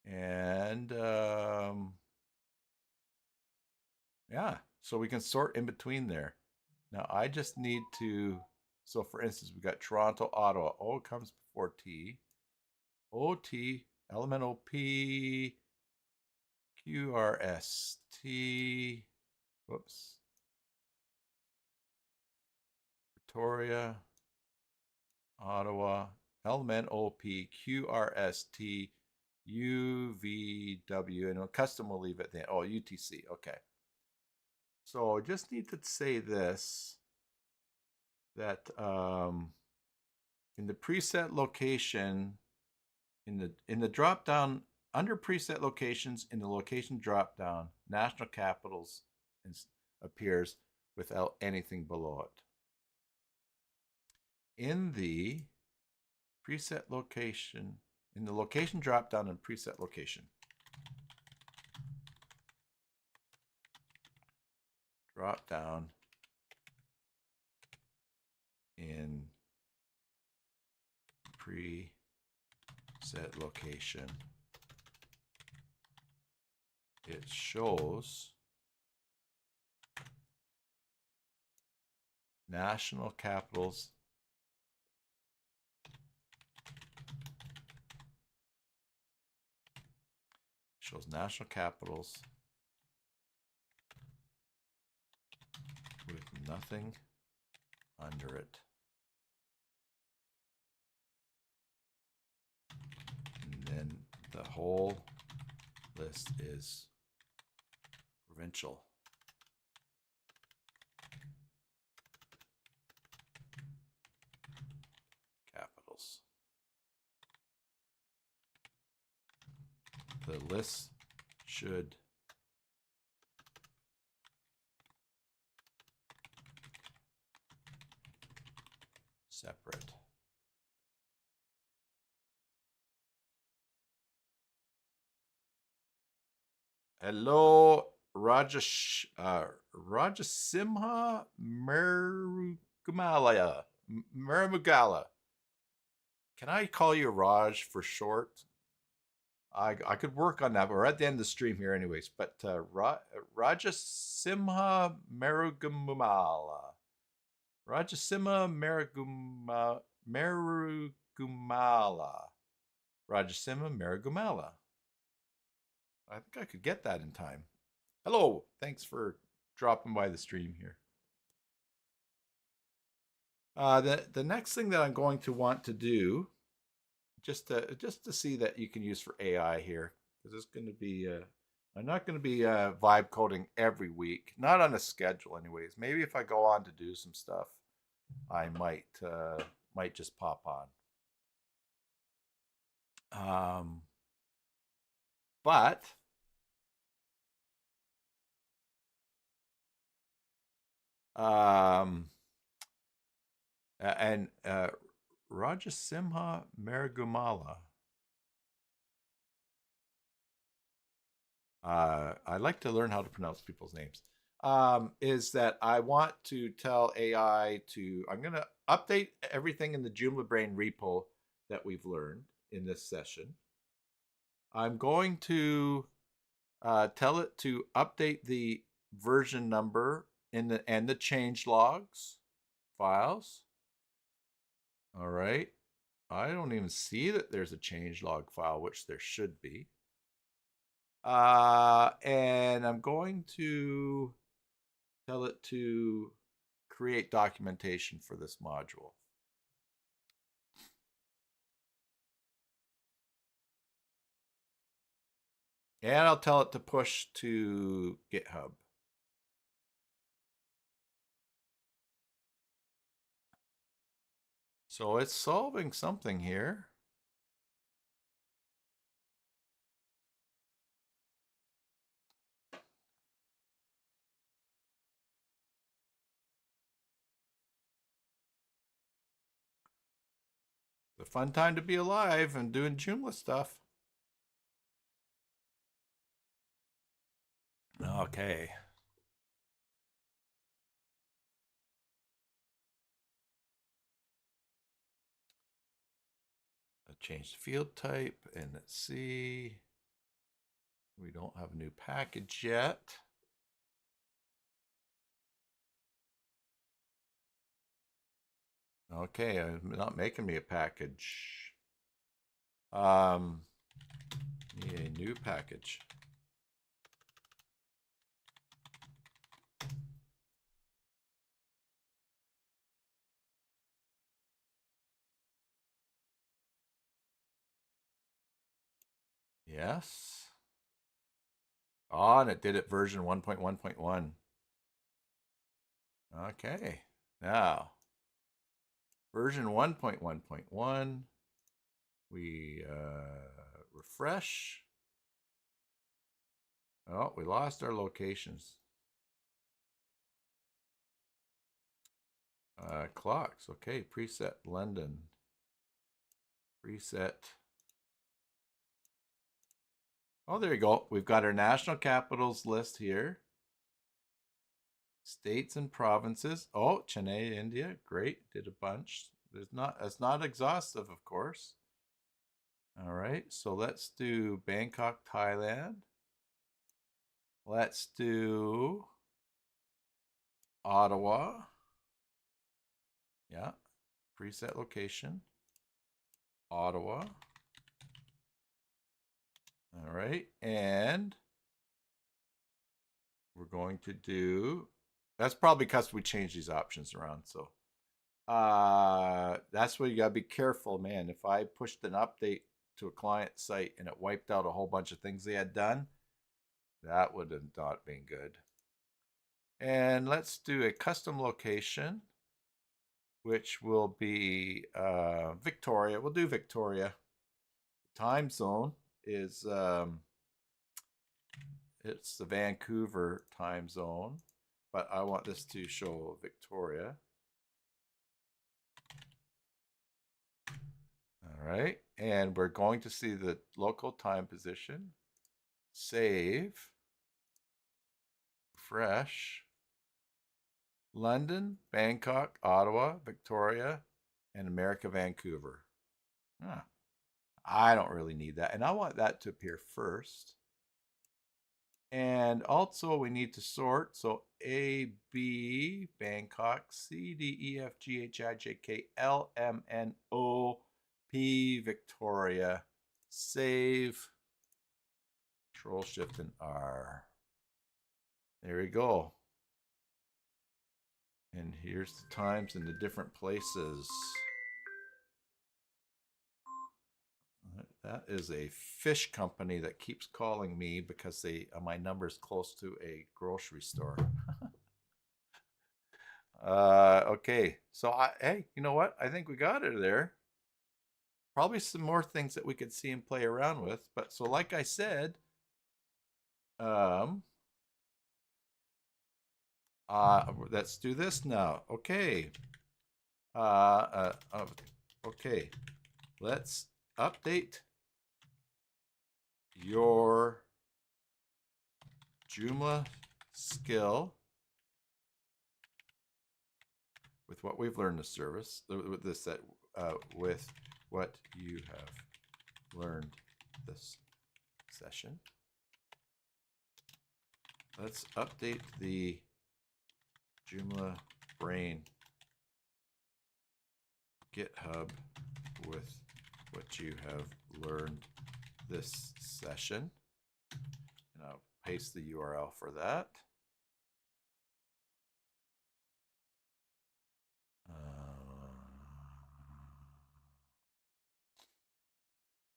S1: And yeah, so we can sort in between there. Now I just need to, so for instance, we've got Toronto, Ottawa. O comes before T. OT, element OP, QRST, whoops, Victoria, Ottawa, element OP, QRST, UVW, and custom will leave it there. Oh, UTC, okay. So I just need to say this, that in the preset location, in the drop down under preset locations, in the location drop down, national capitals appears without anything below it. In the preset location, in the location drop down and preset location, drop down in preset location, it shows national capitals shows national capitals with nothing under it. And then the whole list is provincial. Capitals. The list should separate. Hello, Rajasimha Marugala. Can I call you Raj for short? I could work on that, but we're at the end of the stream here anyways. But Rajasimha Marugumala. Rajasimha Marugumala. Rajasimha Marugumala. I think I could get that in time. Hello, thanks for dropping by the stream here. The next thing that I'm going to want to do, just to see that you can use for AI here, because it's going to be I'm not going to be vibe coding every week, not on a schedule anyways. Maybe if I go on to do some stuff, I might just pop on. But and Rajasimha Marugumala. I like to learn how to pronounce people's names. Is that I want to tell AI to, I'm going to update everything in the Joomla Brain repo that we've learned in this session. I'm going to tell it to update the version number and the change logs files. All right. I don't even see that there's a change log file, which there should be. And I'm going to tell it to create documentation for this module. And I'll tell it to push to GitHub. So it's solving something here. It's a fun time to be alive and doing Joomla stuff. Okay. I changed the field type, and let's see. We don't have a new package yet. Okay, I'm not making me a package. Need a new package. Yes. Oh, and it did it version 1.1.1. Okay. Now, version 1.1.1. We refresh. Oh, we lost our locations. Clocks. Okay, preset London. Preset. Oh, there you go. We've got our national capitals list here. States and provinces. Oh, Chennai, India. Great. Did a bunch. It's not exhaustive, of course. All right. So let's do Bangkok, Thailand. Let's do Ottawa. Yeah, preset location, Ottawa. All right, and we're going to do, that's probably because we changed these options around. So that's where you gotta be careful, man. If I pushed an update to a client site and it wiped out a whole bunch of things they had done, that would have not been good. And let's do a custom location, which will be Victoria. We'll do Victoria. Time zone is it's the Vancouver time zone, but I want this to show Victoria. All right, and we're going to see the local time position. Save. Refresh. London, Bangkok, Ottawa, Victoria, and America, Vancouver. Huh. I don't really need that. And I want that to appear first. And also we need to sort. So A, B, Bangkok, C, D, E, F, G, H, I, J, K, L, M, N, O, P, Victoria. Save. Control Shift and R. There we go. And here's the times in the different places. That is a fish company that keeps calling me because my number's close to a grocery store. Okay, so hey, you know what? I think we got it there. Probably some more things that we could see and play around with. But so like I said, let's do this now. Okay. Okay. Let's update your Joomla skill with what we've learned this service, with this with what you have learned this session. Let's update the Joomla brain GitHub with what you have learned this session. And I'll paste the URL for that.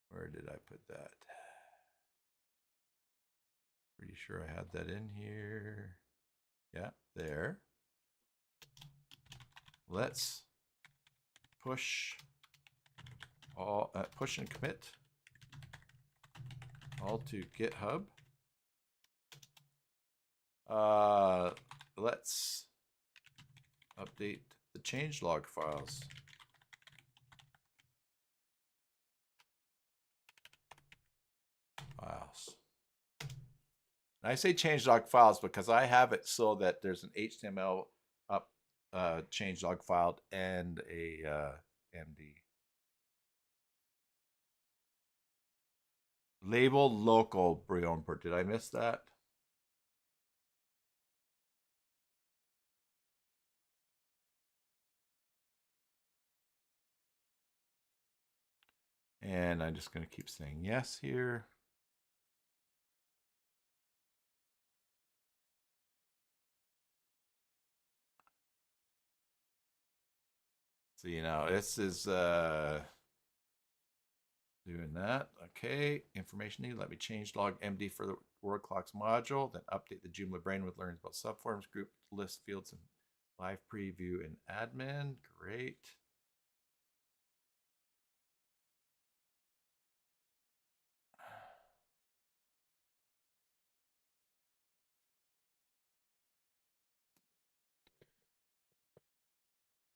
S1: Where did I put that? Pretty sure I had that in here. Yeah, there. Let's push and commit all to GitHub. Let's update the changelog files. And I say changelog files because I have it so that there's an HTML up changelog file and a MD. Label local, Briomper. Did I miss that? And I'm just going to keep saying yes here. So, you know, this is doing that. Okay, information needed. Let me change log MD for the word clocks module, then update the Joomla brain with learnings about subforms, group list fields, and live preview and admin. Great.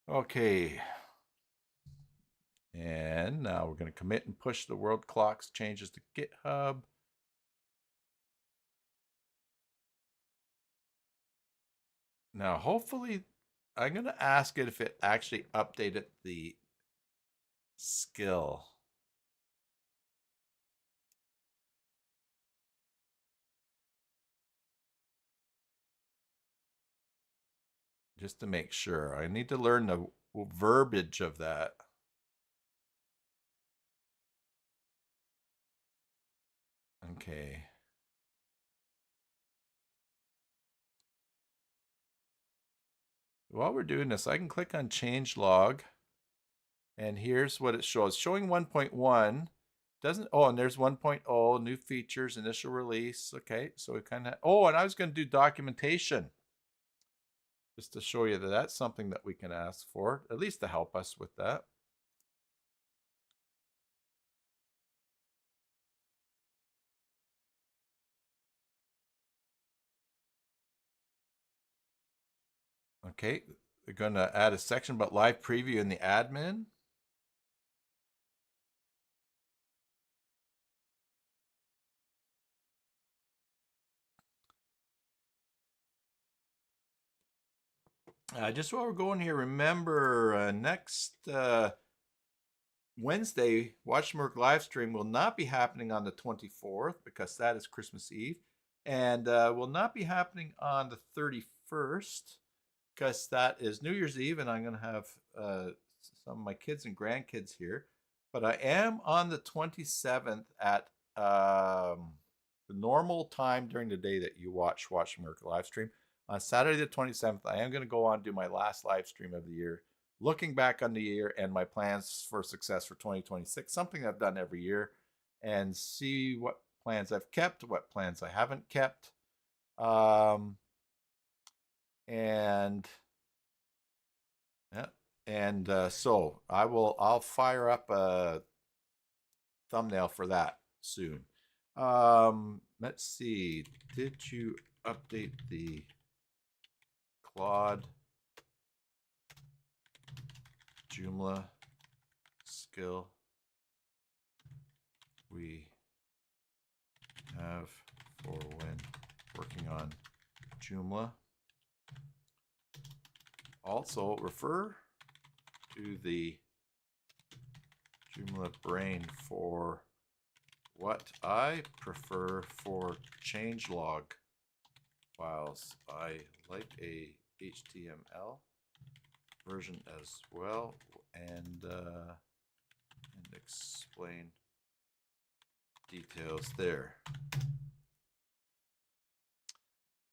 S1: Okay. And now we're going to commit and push the world clocks changes to GitHub. Now, hopefully, I'm going to ask it if it actually updated the skill. Just to make sure. I need to learn the verbiage of that. Okay. While we're doing this, I can click on change log, and here's what it shows. Showing 1.1 doesn't, oh, and there's 1.0, new features, initial release. Okay, so we kind of, oh, and I was going to do documentation just to show you that that's something that we can ask for, at least to help us with that. Okay, we're going to add a section about live preview in the admin. Just while we're going here, remember next Wednesday, Watch Merc live stream will not be happening on the 24th because that is Christmas Eve, and will not be happening on the 31st because that is New Year's Eve, and I'm going to have some of my kids and grandkids here. But I am on the 27th at the normal time during the day that you watch Merc live stream. On Saturday the 27th, I am going to go on and do my last live stream of the year, looking back on the year and my plans for success for 2026, something I've done every year, and see what plans I've kept, what plans I haven't kept. And yeah, and so I'll fire up a thumbnail for that soon. Let's see. Did you update the Claude Joomla skill we have for when working on Joomla? Also, refer to the Joomla brain for what I prefer for changelog files. I like a HTML version as well, and explain details there.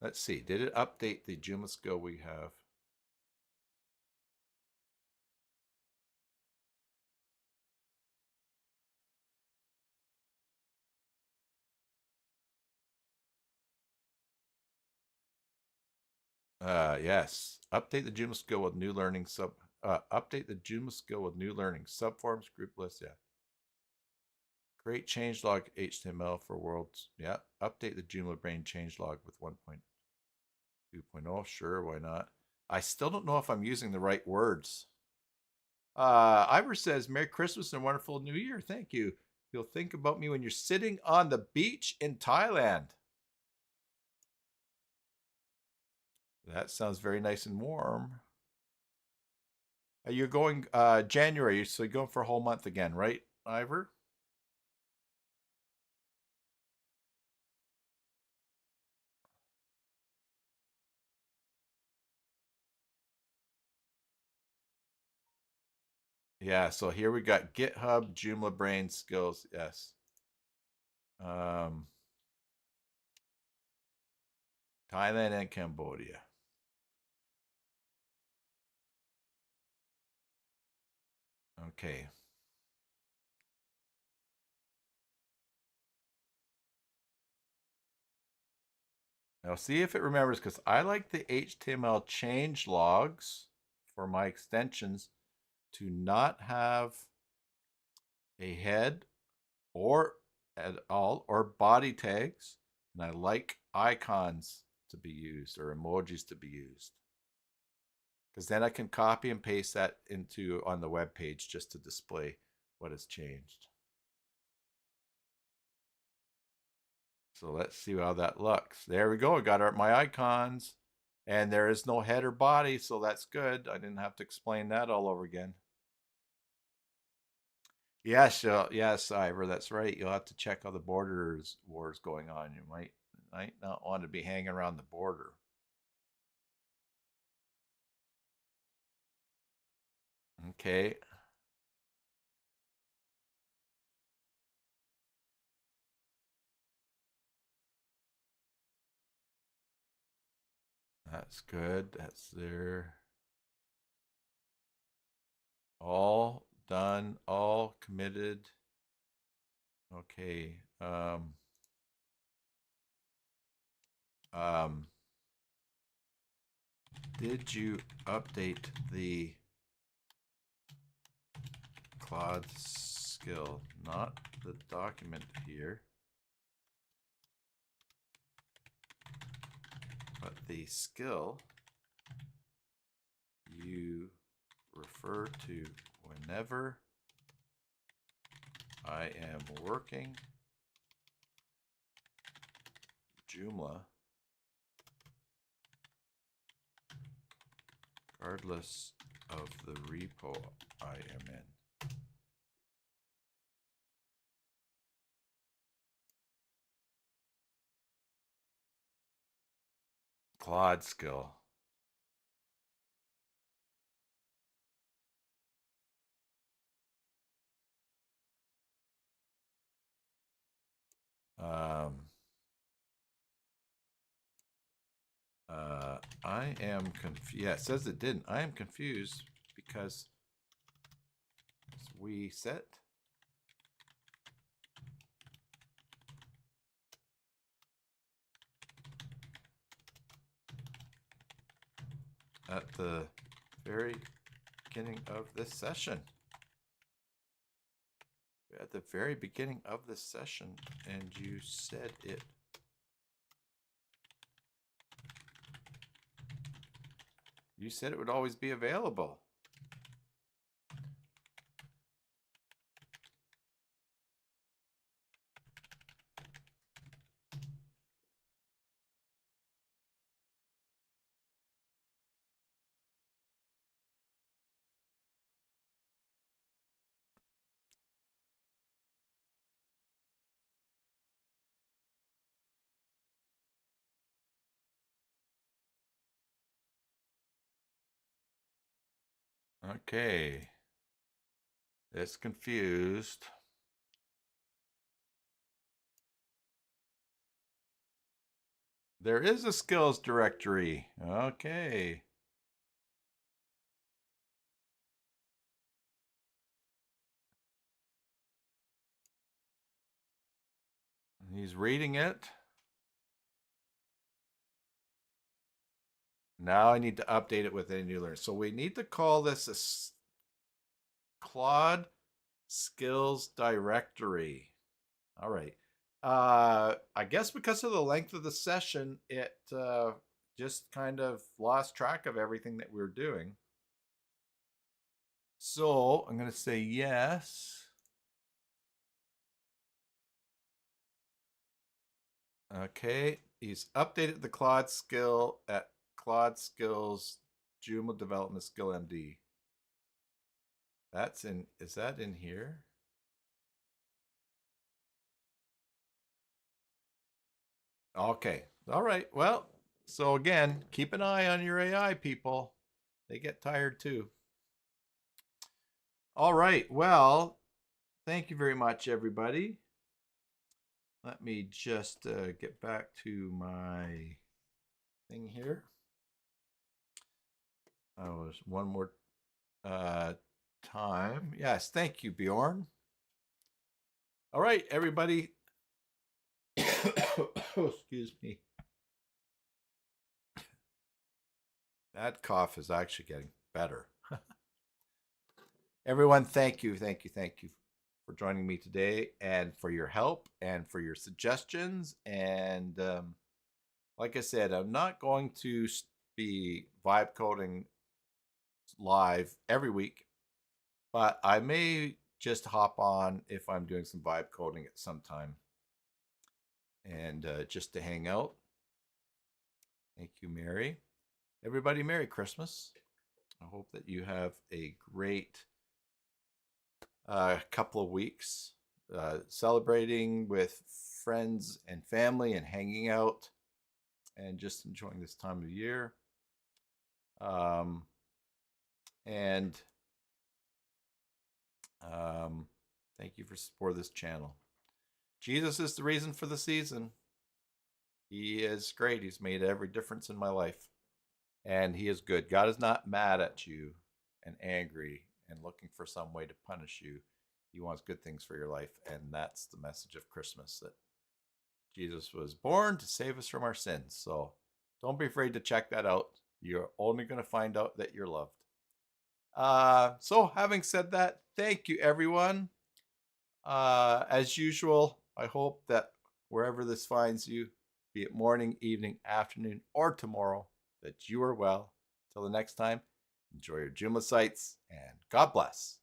S1: Let's see, did it update the Joomla skill we have? Yes. Update the Joomla skill with new learning update the Joomla skill with new learning subforms, group lists. Yeah. Create changelog HTML for worlds. Yeah. Update the Joomla brain changelog with 1.2.0. Sure, why not? I still don't know if I'm using the right words. Ivor says, Merry Christmas and a wonderful New Year. Thank you. You'll think about me when you're sitting on the beach in Thailand. That sounds very nice and warm. You're going January, so you're going for a whole month again, right, Ivor? Yeah, so here we got GitHub, Joomla brain skills. Yes. Thailand and Cambodia. Okay. Now see if it remembers, because I like the HTML change logs for my extensions to not have a head or at all or body tags. And I like icons to be used or emojis to be used, because then I can copy and paste that into on the web page just to display what has changed. So let's see how that looks. There we go. I got my icons, and there is no head or body, so that's good. I didn't have to explain that all over again. Yes, yes, Ivor, that's right. You'll have to check how the borders wars going on. You might not want to be hanging around the border. Okay. That's good. That's there. All done. All committed. Okay. Did you update the Claude skill? Not the document here, but the skill you refer to whenever I am working Joomla, regardless of the repo I am in. Claude skill. I am confused. Yeah, it says it didn't. I am confused because we set at the very beginning of this session. At the very beginning of this session, and you said it. You said it would always be available. Okay. It's confused. There is a skills directory. Okay. He's reading it. Now I need to update it with any new learning. So we need to call this a Claude skills directory. All right. I guess because of the length of the session, it just kind of lost track of everything that we were doing. So I'm going to say yes. Okay. He's updated the Claude skill at Claude skills Joomla development skill MD. That's in, is that in here? Okay. All right. Well, so again, keep an eye on your AI people. They get tired too. All right. Well, thank you very much, everybody. Let me just get back to my thing here. Oh, there's one more time. Yes, thank you, Bjorn. All right, everybody. Excuse me. That cough is actually getting better. Everyone, thank you for joining me today and for your help and for your suggestions. And like I said, I'm not going to be vibe coding live every week, but I may just hop on if I'm doing some vibe coding at some time and just to hang out. Thank you, Mary. Everybody, Merry Christmas. I hope that you have a great couple of weeks celebrating with friends and family and hanging out and just enjoying this time of year. And Thank you for support of this channel. Jesus is the reason for the season. He is great. He's made every difference in my life. And he is good. God is not mad at you and angry and looking for some way to punish you. He wants good things for your life. And that's the message of Christmas, that Jesus was born to save us from our sins. So don't be afraid to check that out. You're only going to find out that you're loved. So having said that, thank you, everyone. As usual, I hope that wherever this finds you, be it morning, evening, afternoon, or tomorrow, that you are well. Till the next time, enjoy your Joomla sites, and God bless.